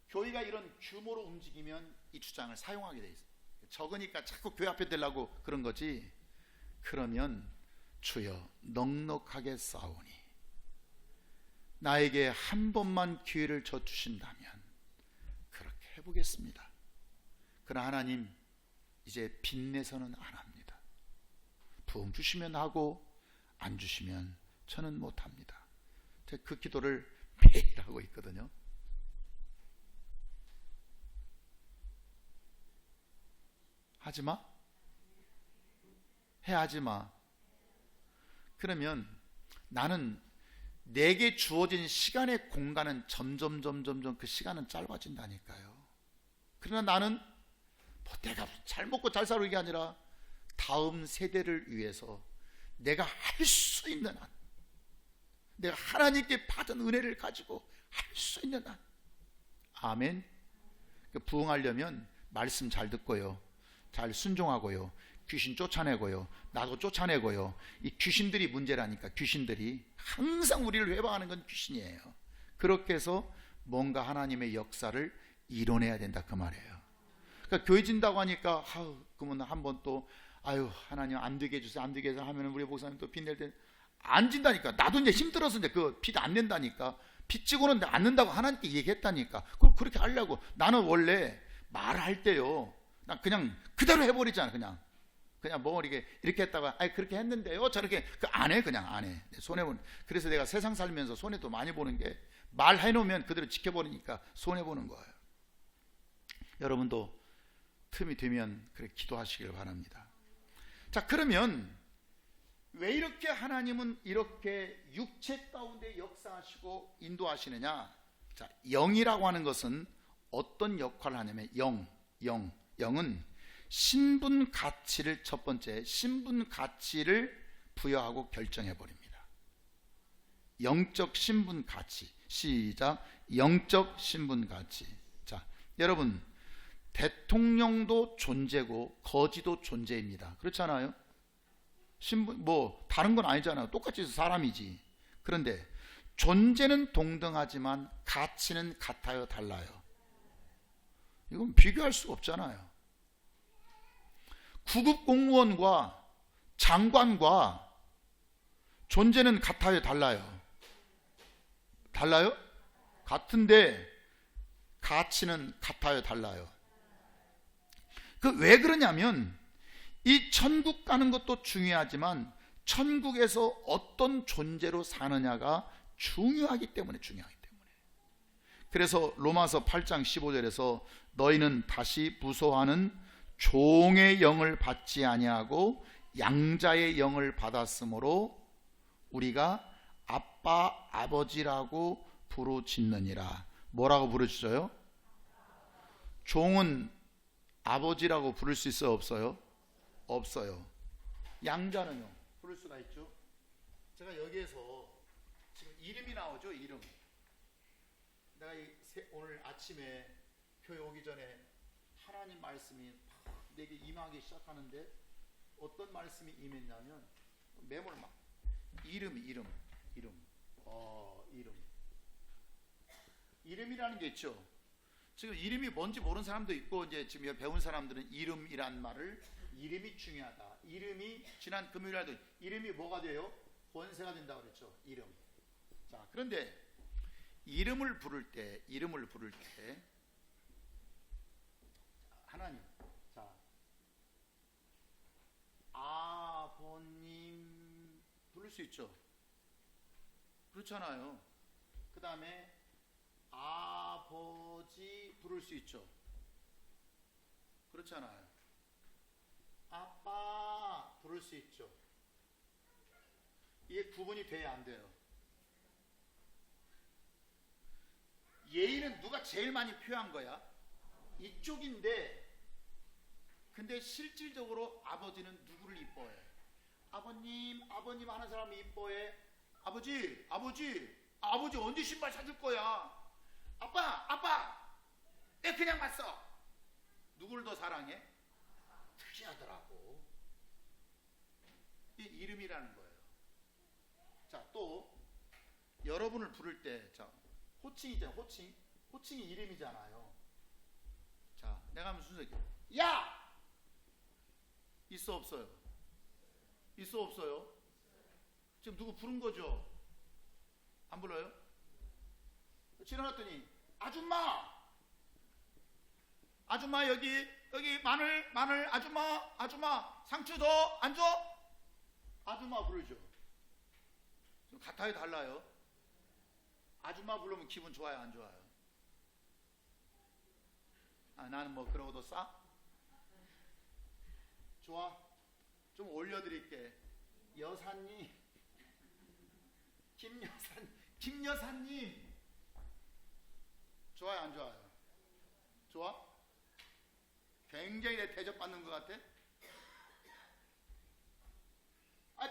교회가 이런 규모로 움직이면 이 주차장을 사용하게 돼 있어요. 적으니까 자꾸 교회 앞에 되려고 그런 거지. 그러면 주여 넉넉하게 싸우니 나에게 한 번만 기회를 줘 주신다면 그렇게 해보겠습니다. 그러나 하나님 이제 빚내서는 안 합니다. 부흥 주시면 하고 안 주시면 저는 못합니다. 제가 그 기도를 매일 하고 있거든요. 하지마? 하지마. 그러면 나는 내게 주어진 시간의 공간은 점점 그 시간은 짧아진다니까요. 그러나 나는 뭐 내가 잘 먹고 잘 살고 이게 아니라 다음 세대를 위해서 내가 할 수 있는 한 내가 하나님께 받은 은혜를 가지고 할 수 있는 한. 아멘. 부흥하려면 말씀 잘 듣고요, 잘 순종하고요, 귀신 쫓아내고요, 나도 쫓아내고요. 이 귀신들이 문제라니까. 귀신들이 항상 우리를 회방하는 건 귀신이에요. 그렇게 해서 뭔가 하나님의 역사를 이뤄내야 된다, 그 말이에요. 그러니까 교회 진다고 하니까 그러면 한번 또 하나님 안 되게 해주세요, 안 되게 해서 하면 우리 목사님 또 빛낼 때 안 진다니까. 나도 이제 힘들어서 이제 그 빛 안 낸다니까. 빛 찍고는 안 nen다고 하나님께 얘기했다니까. 그렇게 하려고. 나는 원래 말할 때요, 난 그냥 그대로 해버리잖아. 그냥 뭐 이렇게 했다가 그렇게 했는데요, 저렇게 안 해. 그냥 안 해. 손해 보는. 그래서 내가 세상 살면서 손해도 많이 보는 게, 말해놓으면 그대로 지켜버리니까 손해 보는 거예요. 여러분도 틈이 되면 그렇게 기도하시길 바랍니다. 자, 그러면 왜 이렇게 하나님은 이렇게 육체 가운데 역사하시고 인도하시느냐? 자, 영이라고 하는 것은 어떤 역할을 하냐면 영은 신분 가치를, 첫 번째 신분 가치를 부여하고 결정해 버립니다. 영적 신분 가치. 시작. 영적 신분 가치. 자, 여러분, 대통령도 존재고 거지도 존재입니다. 그렇잖아요. 신분 뭐 다른 건 아니잖아요. 똑같이 사람이지. 그런데 존재는 동등하지만 가치는 같아요, 달라요? 이건 비교할 수가 없잖아요. 구급 공무원과 장관과 존재는 같아요, 달라요? 달라요? 같은데 가치는 같아요, 달라요? 왜 그러냐면, 이 천국 가는 것도 중요하지만 천국에서 어떤 존재로 사느냐가 중요하기 때문에. 그래서 로마서 8장 15절에서 너희는 다시 부소하는 종의 영을 받지 아니하고 양자의 영을 받았으므로 우리가 아빠 아버지라고 부르짖느니라. 뭐라고 부르짖어요? 종은 아버지라고 부를 수 있어요, 없어요? 없어요. 양자는요, 부를 수가 있죠. 제가 여기에서 지금 이름이 나오죠, 이름. 내가 오늘 아침에 교회 오기 전에 하나님 말씀이 내게 임하기 시작하는데, 어떤 말씀이 임했냐면 메모를 막 이름이라는 게 있죠. 지금 이름이 뭔지 모르는 사람도 있고, 이제 지금 배운 사람들은 이름이란 말을, 이름이 중요하다. 이름이, 지난 금요일에도 이름이 뭐가 돼요? 권세가 된다고 그랬죠. 이름. 자, 그런데 이름을 부를 때 하나님, 자, 아버님 부를 수 있죠. 그렇잖아요. 그 다음에 아버지 부를 수 있죠. 그렇잖아요. 아빠 부를 수 있죠. 이게 구분이 돼야 안 돼요. 예의는 누가 제일 많이 표한 거야? 이쪽인데, 근데 실질적으로 아버지는 누구를 이뻐해? 아버님 하는 사람이 이뻐해. 아버지 언제 신발 사줄 거야? 아빠 내 그냥 왔어. 누구를 더 사랑해? 특이하더라고. 이 이름이라는 거예요. 자, 또 여러분을 부를 때, 자, 호칭이잖아요. 호칭이 이름이잖아요. 자, 내가 하면 순서, 야! 있어 없어요? 있어 없어요? 지금 누구 부른 거죠? 안 불러요? 지나갔더니 아줌마 여기 마늘 아줌마 상추 더 안 줘? 아줌마 부르죠. 좀 같아요, 달라요? 아줌마 부르면 기분 좋아요, 안 좋아요? 나는 뭐 그러고도 싸? 좋아? 좀 올려드릴게. 여사님, 김여사님, 좋아요, 안 좋아요? 좋아? 굉장히 내 대접받는 것 같아?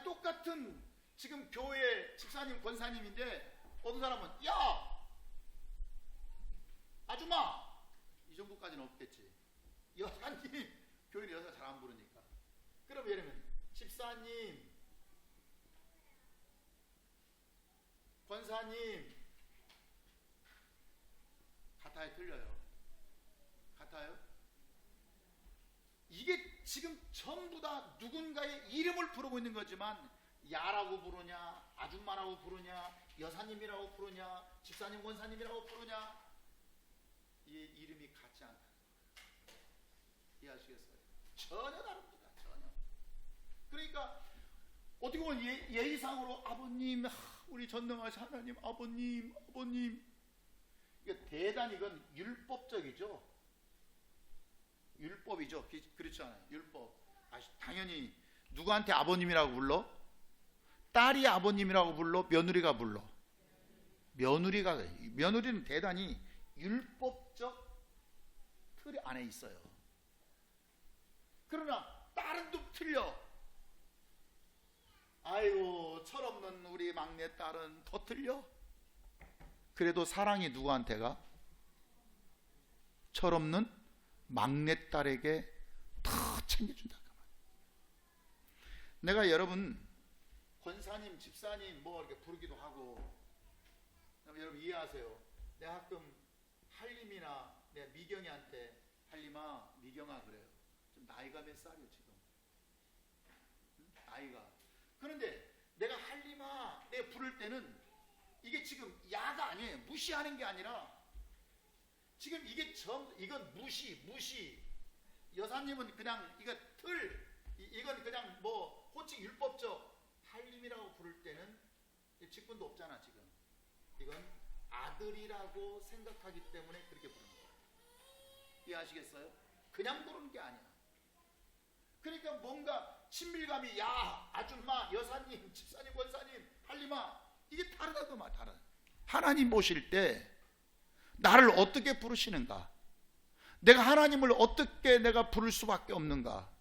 똑같은 지금 교회 집사님, 권사님인데 어떤 사람은 야 아줌마 이 정도까지는 없겠지. 여사님, 교회는 여사 잘 안 부르니까. 그럼 예를 들면 집사님, 권사님 같아요, 틀려요? 같아요? 이게 지금 전부 다 누군가의 이름을 부르고 있는 거지만 야라고 부르냐, 아줌마라고 부르냐, 여사님이라고 부르냐, 집사님, 권사님이라고 부르냐, 이 이름이 같지 않다. 이해하시겠어요? 전혀 다릅니다. 전혀. 그러니까 어떻게 보면 예의상으로 아버님, 우리 전능하신 하나님, 아버님, 아버님. 이게 대단히 이건 율법적이죠. 율법이죠. 그렇지 않아요? 율법. 당연히 누구한테 아버님이라고 불러? 딸이 아버님이라고 불러? 며느리가 불러? 며느리는 대단히 율법적 틀 안에 있어요. 그러나 딸은 또 틀려. 아이고 철없는 우리 막내딸은 더 틀려. 그래도 사랑이 누구한테가? 철없는 막내딸에게 더 챙겨준다. 내가 여러분 권사님, 집사님 뭐 이렇게 부르기도 하고, 여러분 이해하세요. 내가 가끔 할림이나 내가 미경이한테 할림아, 미경아 그래요. 좀 나이가 몇 살이요 지금? 응? 나이가. 그런데 내가 할림아 내가 부를 때는 이게 지금 야가 아니에요. 무시하는 게 아니라 지금 이게 이건 무시. 여사님은 그냥 이거 이건 그냥 뭐 호칭 율법적. 할림이라고 부를 때는 직분도 없잖아 지금. 이건 아들이라고 생각하기 때문에 그렇게 부르는 거예요. 이해하시겠어요? 그냥 부르는 게 아니야. 그러니까 뭔가 친밀감이 야 아줌마, 여사님, 집사님, 권사님, 할림아 이게 다르다 그 말. 다르다. 하나님 보실 때 나를 어떻게 부르시는가? 내가 하나님을 어떻게 내가 부를 수밖에 없는가?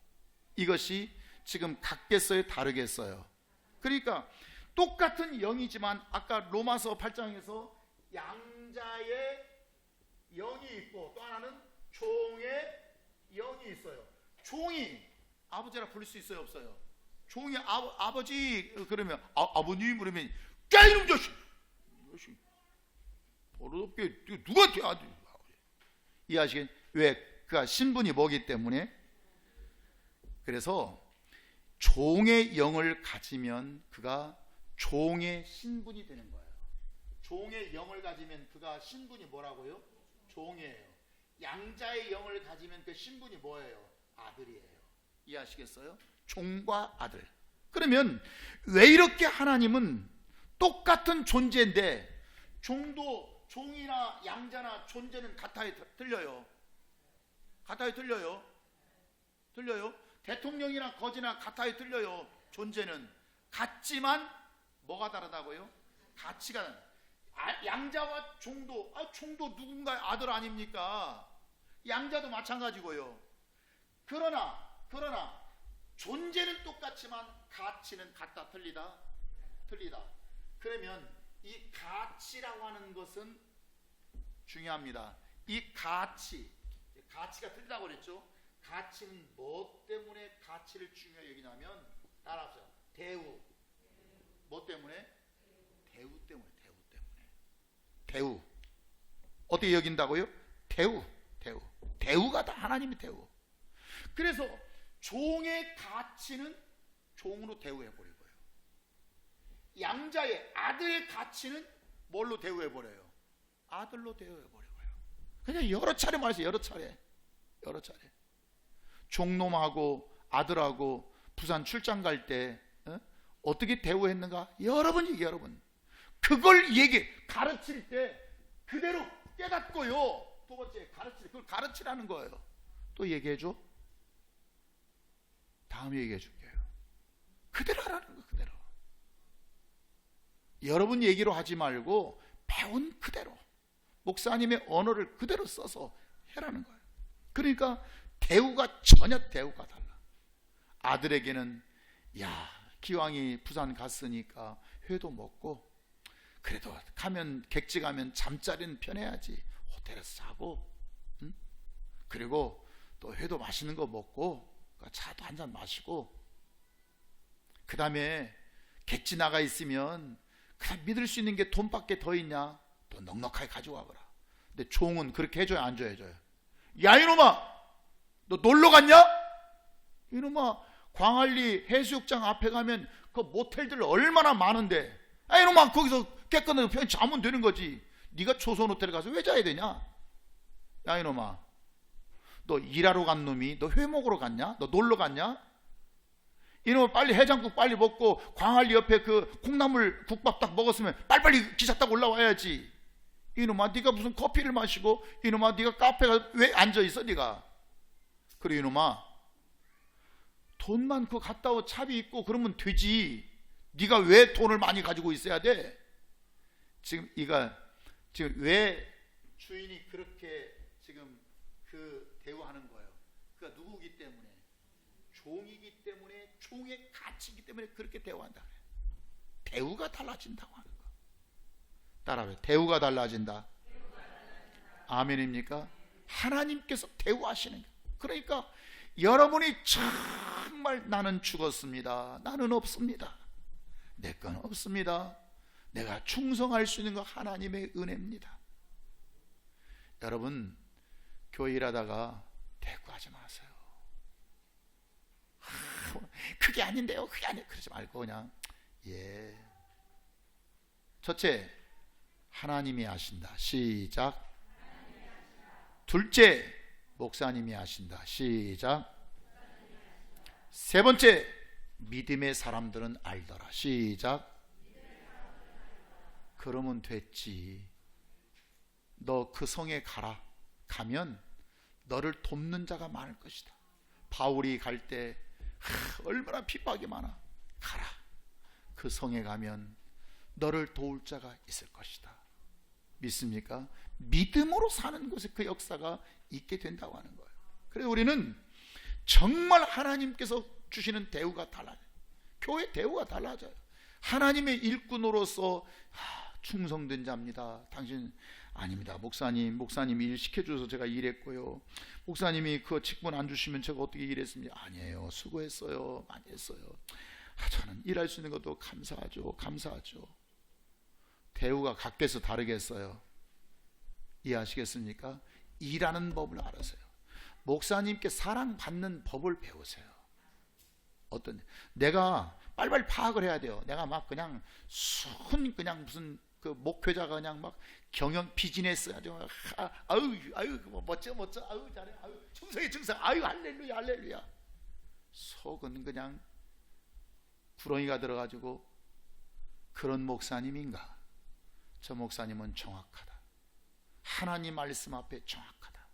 이것이 지금 같겠어요? 다르겠어요? 그러니까 똑같은 영이지만 아까 로마서 8장에서 양자의 영이 있고 또 하나는 종의 영이 있어요. 종이 아버지라 부를 수 있어요? 없어요? 종이 아버지 그러면 아버님 그러면 야 이놈 자식 버릇없게 누구한테 아들. 이해하시겠? 왜? 그가 신분이 뭐기 때문에. 그래서 종의 영을 가지면 그가 종의 신분이 되는 거예요. 종의 영을 가지면 그가 신분이 뭐라고요? 종이에요. 양자의 영을 가지면 그 신분이 뭐예요? 아들이에요. 이해하시겠어요? 종과 아들. 그러면 왜 이렇게 하나님은 똑같은 존재인데 종이나 양자나 존재는 같아요? 틀려요? 같아요? 틀려요? 대통령이나 거지나 같아요? 틀려요? 존재는 같지만 뭐가 다르다고요? 가치가. 양자와 종도 누군가의 아들 아닙니까? 양자도 마찬가지고요. 그러나 존재는 똑같지만 가치는 같다 틀리다? 그러면 이 가치라고 하는 것은 중요합니다. 이 가치가 틀리다고 그랬죠? 가치는 뭐 때문에 가치를 중요하게 여기냐면 따라하세요. 대우. 뭐 때문에? 대우 때문에. 대우. 어떻게 여긴다고요? 대우가 다 하나님의 대우. 그래서 종의 가치는 종으로 대우해버리고요. 양자의 아들의 가치는 뭘로 대우해버려요? 아들로 대우해버리고요. 그냥 여러 차례 말했어요. 여러 차례. 종놈하고 아들하고 부산 출장 갈 때 어떻게 대우했는가? 여러분. 그걸 가르칠 때 그대로 깨닫고요. 두 번째 그걸 가르치라는 거예요. 또 얘기해줘? 다음에 얘기해 줄게요. 그대로 하라는 거예요. 그대로. 여러분 얘기로 하지 말고 배운 그대로 목사님의 언어를 그대로 써서 해라는 거예요. 그러니까 대우가 전혀 달라. 아들에게는 야 기왕이 부산 갔으니까 회도 먹고, 그래도 가면 객지 가면 잠자리는 편해야지. 호텔에서 자고, 응? 그리고 또 회도 맛있는 거 먹고 차도 한잔 마시고, 그 다음에 객지 나가 있으면 그냥 믿을 수 있는 게 돈밖에 더 있냐? 또 넉넉하게 가져와봐라. 근데 종은 그렇게 해줘야 안 줘야죠. 야 이놈아, 너 놀러 갔냐? 이놈아, 광안리 해수욕장 앞에 가면 그 모텔들 얼마나 많은데, 아 이놈아, 거기서 깨끗하게 편히 자면 되는 거지. 네가 조선 호텔에 가서 왜 자야 되냐? 야 이놈아, 너 일하러 간 놈이 너 회 먹으러 갔냐? 너 놀러 갔냐? 이놈아, 빨리 해장국 빨리 먹고 광안리 옆에 그 콩나물 국밥 딱 먹었으면 빨리빨리 기차 타고 올라와야지. 이놈아, 네가 무슨 커피를 마시고, 이놈아, 네가 카페가 왜 앉아있어 네가? 그래 이놈아, 돈 많고 갔다 오 차비 있고 그러면 되지. 네가 왜 돈을 많이 가지고 있어야 돼? 지금 왜 주인이 그렇게 지금 그 대우하는 거예요? 그가 누구기 때문에? 종이기 때문에, 종의 가치이기 때문에 그렇게 대우한다. 대우가 달라진다고 하는 거. 따라해요. 대우가 달라진다. 아멘입니까? 하나님께서 대우하시는 거. 그러니까 여러분이 정말 나는 죽었습니다, 나는 없습니다, 내 건 없습니다, 내가 충성할 수 있는 거 하나님의 은혜입니다. 여러분, 교회 일하다가 대꾸하지 마세요. 그게 아닌데요, 그게 아니에요, 그러지 말고 그냥 첫째, 하나님이 아신다. 시작. 둘째, 목사님이 아신다. 시작. 세 번째, 믿음의 사람들은 알더라. 시작. 그러면 됐지. 너 그 성에 가라. 가면 너를 돕는 자가 많을 것이다. 바울이 갈 때 얼마나 핍박이 많아. 가라. 그 성에 가면 너를 도울 자가 있을 것이다. 믿습니까? 믿음으로 사는 곳에 그 역사가 있게 된다고 하는 거예요. 그래서 우리는 정말 하나님께서 주시는 대우가 달라져요. 교회 대우가 달라져요. 하나님의 일꾼으로서 충성된 자입니다. 당신 아닙니다. 목사님이 일 시켜줘서 제가 일했고요. 목사님이 그 직분 안 주시면 제가 어떻게 일했습니까? 아니에요. 수고했어요. 많이 했어요. 저는 일할 수 있는 것도 감사하죠. 대우가 각계서 다르겠어요. 이해하시겠습니까? 일하는 법을 알아서요. 목사님께 사랑받는 법을 배우세요. 내가 빨리빨리 파악을 해야 돼요. 내가 막 그냥 그냥 무슨 그 목회자가 그냥 막 경영 비즈니스 아주 아유 멋져 아유 잘해 아유 충성 아유 할렐루야. 속은 그냥 구렁이가 들어가지고 그런 목사님인가? 저 목사님은 정확하다. 하나님 말씀 앞에 정확하다.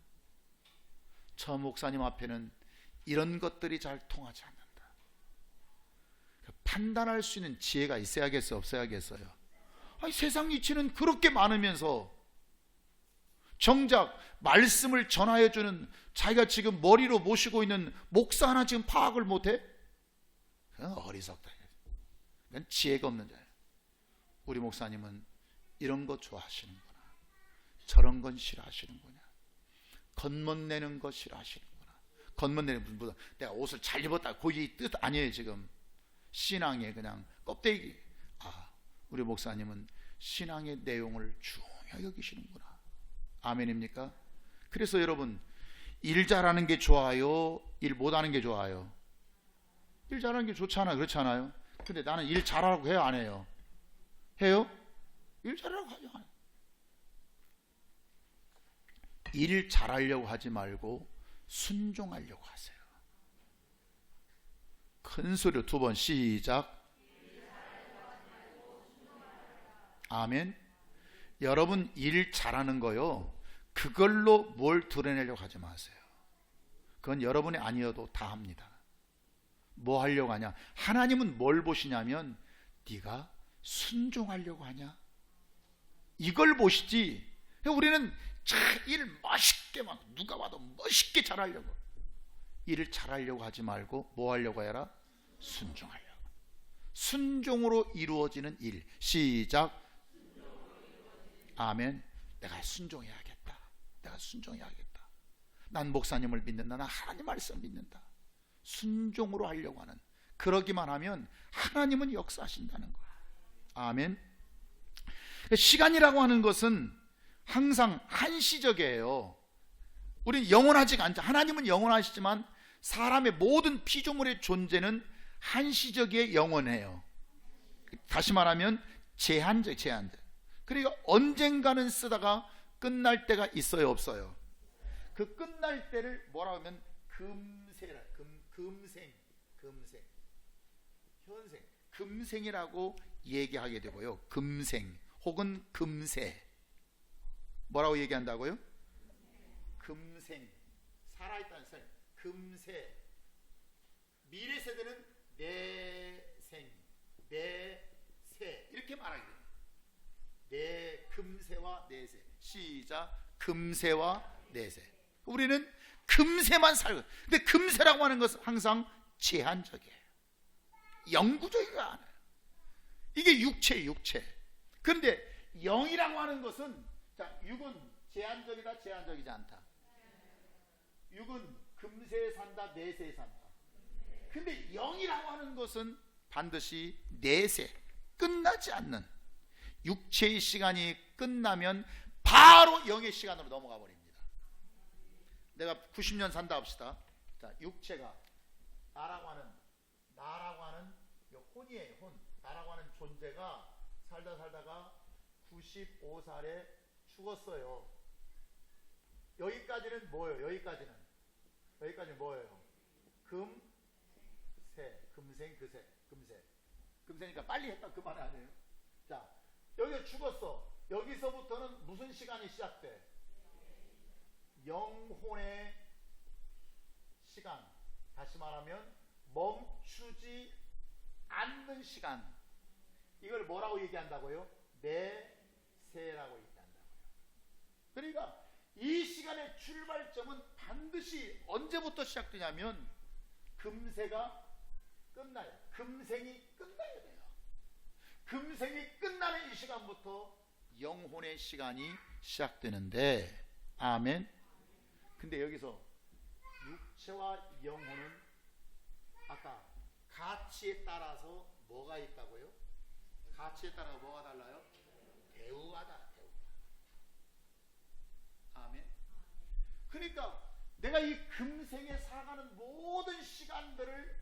저 목사님 앞에는 이런 것들이 잘 통하지 않는다. 판단할 수 있는 지혜가 있어야겠어요, 없어야겠어요? 아니, 세상 이치는 그렇게 많으면서 정작 말씀을 전하여주는 자기가 지금 머리로 모시고 있는 목사 하나 지금 파악을 못해? 그건 어리석다. 그건 지혜가 없는 자예요. 우리 목사님은 이런 거 좋아하시는구나, 저런 건 싫어하시는구나, 겉멋내는 거 싫어하시는구나. 겉멋내는 무슨 내가 옷을 잘 입었다 거기 뜻 아니에요. 지금 신앙의 그냥 껍데기. 우리 목사님은 신앙의 내용을 중요하게 여기시는구나. 아멘입니까? 그래서 여러분, 일 잘하는 게 좋아요, 일 못하는 게 좋아요? 일 잘하는 게 좋잖아요. 그렇지 않아요? 근데 나는 일 잘하라고 해요, 안 해요? 해요? 일 잘하라고 하지 않아요. 일 잘하려고 하지 말고 순종하려고 하세요. 큰 소리로 두 번 시작. 아멘. 여러분, 일 잘하는 거요, 그걸로 뭘 드러내려고 하지 마세요. 그건 여러분이 아니어도 다 합니다. 뭐 하려고 하냐? 하나님은 뭘 보시냐면 네가 순종하려고 하냐, 이걸 보시지. 우리는 일 멋있게 막 누가 봐도 멋있게 잘하려고, 일을 잘하려고 하지 말고 뭐 하려고 해라? 순종하려고. 순종으로 이루어지는 일. 시작. 아멘. 내가 순종해야겠다. 내가 순종해야겠다. 난 목사님을 믿는다. 난 하나님 말씀을 믿는다. 순종으로 하려고 하는, 그러기만 하면 하나님은 역사하신다는 거야. 아멘. 시간이라고 하는 것은 항상 한시적이에요. 우리는 영원하지가 않죠. 하나님은 영원하시지만 사람의 모든 피조물의 존재는 한시적이에 영원해요. 다시 말하면 제한적. 그러니까 언젠가는 쓰다가 끝날 때가 있어요, 없어요? 그 끝날 때를 뭐라고 하면 금세라. 금생, 현생, 금생이라고 얘기하게 되고요. 금생 혹은 금세. 뭐라고 얘기한다고요? 금생, 살아있다는 생. 금세. 미래 세대는 내생, 내세, 이렇게 말하게 됩니다. 내 금세와 내세. 시작. 금세와 내세. 우리는 금세만 살고, 근데 금세라고 하는 것은 항상 제한적이에요. 영구적이가 않아요. 이게 육체예요, 육체. 그런데 영이라고 하는 것은, 자, 육은 제한적이다, 제한적이지 않다? 육은 금세에 산다, 내세에 산다. 근데 영이라고 하는 것은 반드시 내세, 끝나지 않는, 육체의 시간이 끝나면 바로 영의 시간으로 넘어가 버립니다. 내가 90년 산다 합시다. 자, 육체가 나라고 하는 혼이에요. 혼. 나라고 하는 존재가 살다가 95살에 죽었어요. 여기까지는 뭐예요? 여기까지는 뭐예요? 금세니까 빨리 했다 그 말 아니에요? 자, 여기 죽었어. 여기서부터는 무슨 시간이 시작돼? 영혼의 시간. 다시 말하면 멈추지 않는 시간. 이걸 뭐라고 얘기한다고요? 내세라고 얘기한다고요. 그러니까 이 시간의 출발점은 반드시 언제부터 시작되냐면 금세가 끝나요. 금생이 끝나야 돼요. 금생이 끝나는 이 시간부터 영혼의 시간이 시작되는데, 아멘. 근데 여기서 육체와 영혼은 아까 가치에 따라서 뭐가 있다고요? 가치에 따라서 뭐가 달라요? 대우하다. 아멘. 그러니까 내가 이 금생에 살아가는 모든 시간들을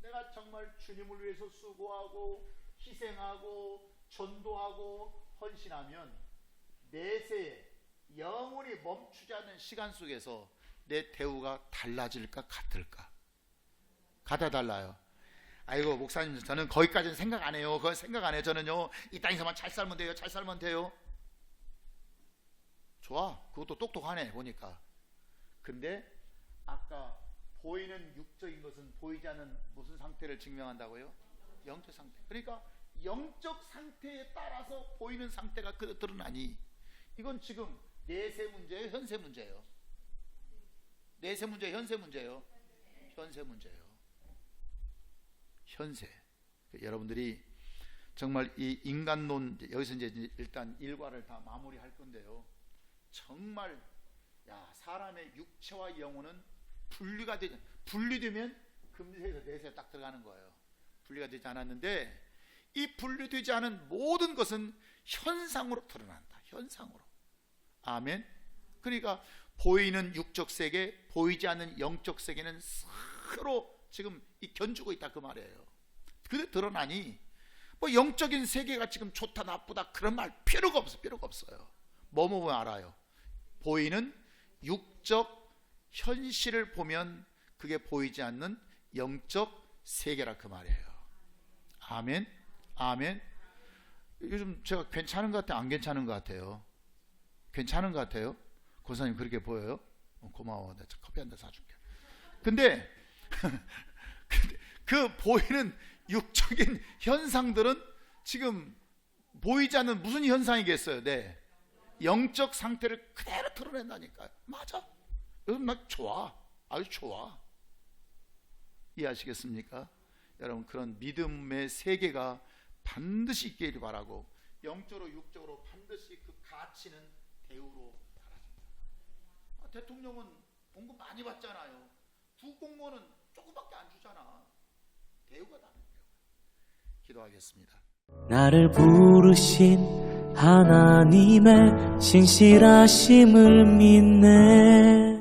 내가 정말 주님을 위해서 수고하고 희생하고 전도하고 헌신하면 내세에 영원히 멈추지 않는 시간 속에서 내 대우가 달라질까 같을까? 같아 달라요. 아이고 목사님 저는 거기까지는 생각 안 해요. 그건 생각 안 해요. 저는요 이 땅에서만 잘 살면 돼요. 잘 살면 돼요. 좋아. 그것도 똑똑하네 보니까. 근데 아까 보이는 육적인 것은 보이지 않는 무슨 상태를 증명한다고요? 영적 상태. 그러니까 영적 상태에 따라서 보이는 상태가 드러나니 이건 지금 내세 문제예요? 현세 문제예요? 내세 문제예요? 현세 문제예요? 현세 문제예요. 현세. 여러분들이 정말 이 인간론, 여기서 이제 일단 일과를 다 마무리할 건데요. 정말 사람의 육체와 영혼은 분리되면 금세에서 내세에 딱 들어가는 거예요. 분리가 되지 않았는데 이 분리되지 않은 모든 것은 현상으로 드러난다. 현상으로. 아멘. 그러니까 보이는 육적 세계, 보이지 않는 영적 세계는 서로 지금 견주고 있다 그 말이에요. 그게 드러나니 뭐 영적인 세계가 지금 좋다 나쁘다 그런 말 필요가 없어요. 뭐 보면 알아요. 보이는 육적 현실을 보면 그게 보이지 않는 영적 세계라 그 말이에요. 아멘. 아멘. 요즘 제가 괜찮은 것 같아요? 안 괜찮은 것 같아요? 괜찮은 것 같아요? 권사님 그렇게 보여요? 고마워. 내가 커피 한 잔 사줄게. 근데 그 보이는 육적인 현상들은 지금 보이지 않는 무슨 현상이겠어요? 네, 영적 상태를 그대로 드러낸다니까요. 맞아. 요즘 나 좋아. 아주 좋아. 이해하시겠습니까? 여러분 그런 믿음의 세계가 반드시 있기를 바라고, 영적으로 육적으로 반드시 그 가치는 대우로 달라집니다. 대통령은 봉급 많이 받잖아요. 부공무원은 조금밖에 안 주잖아. 대우가 다른 거예요. 기도하겠습니다. 나를 부르신 하나님의 신실하심을 믿네.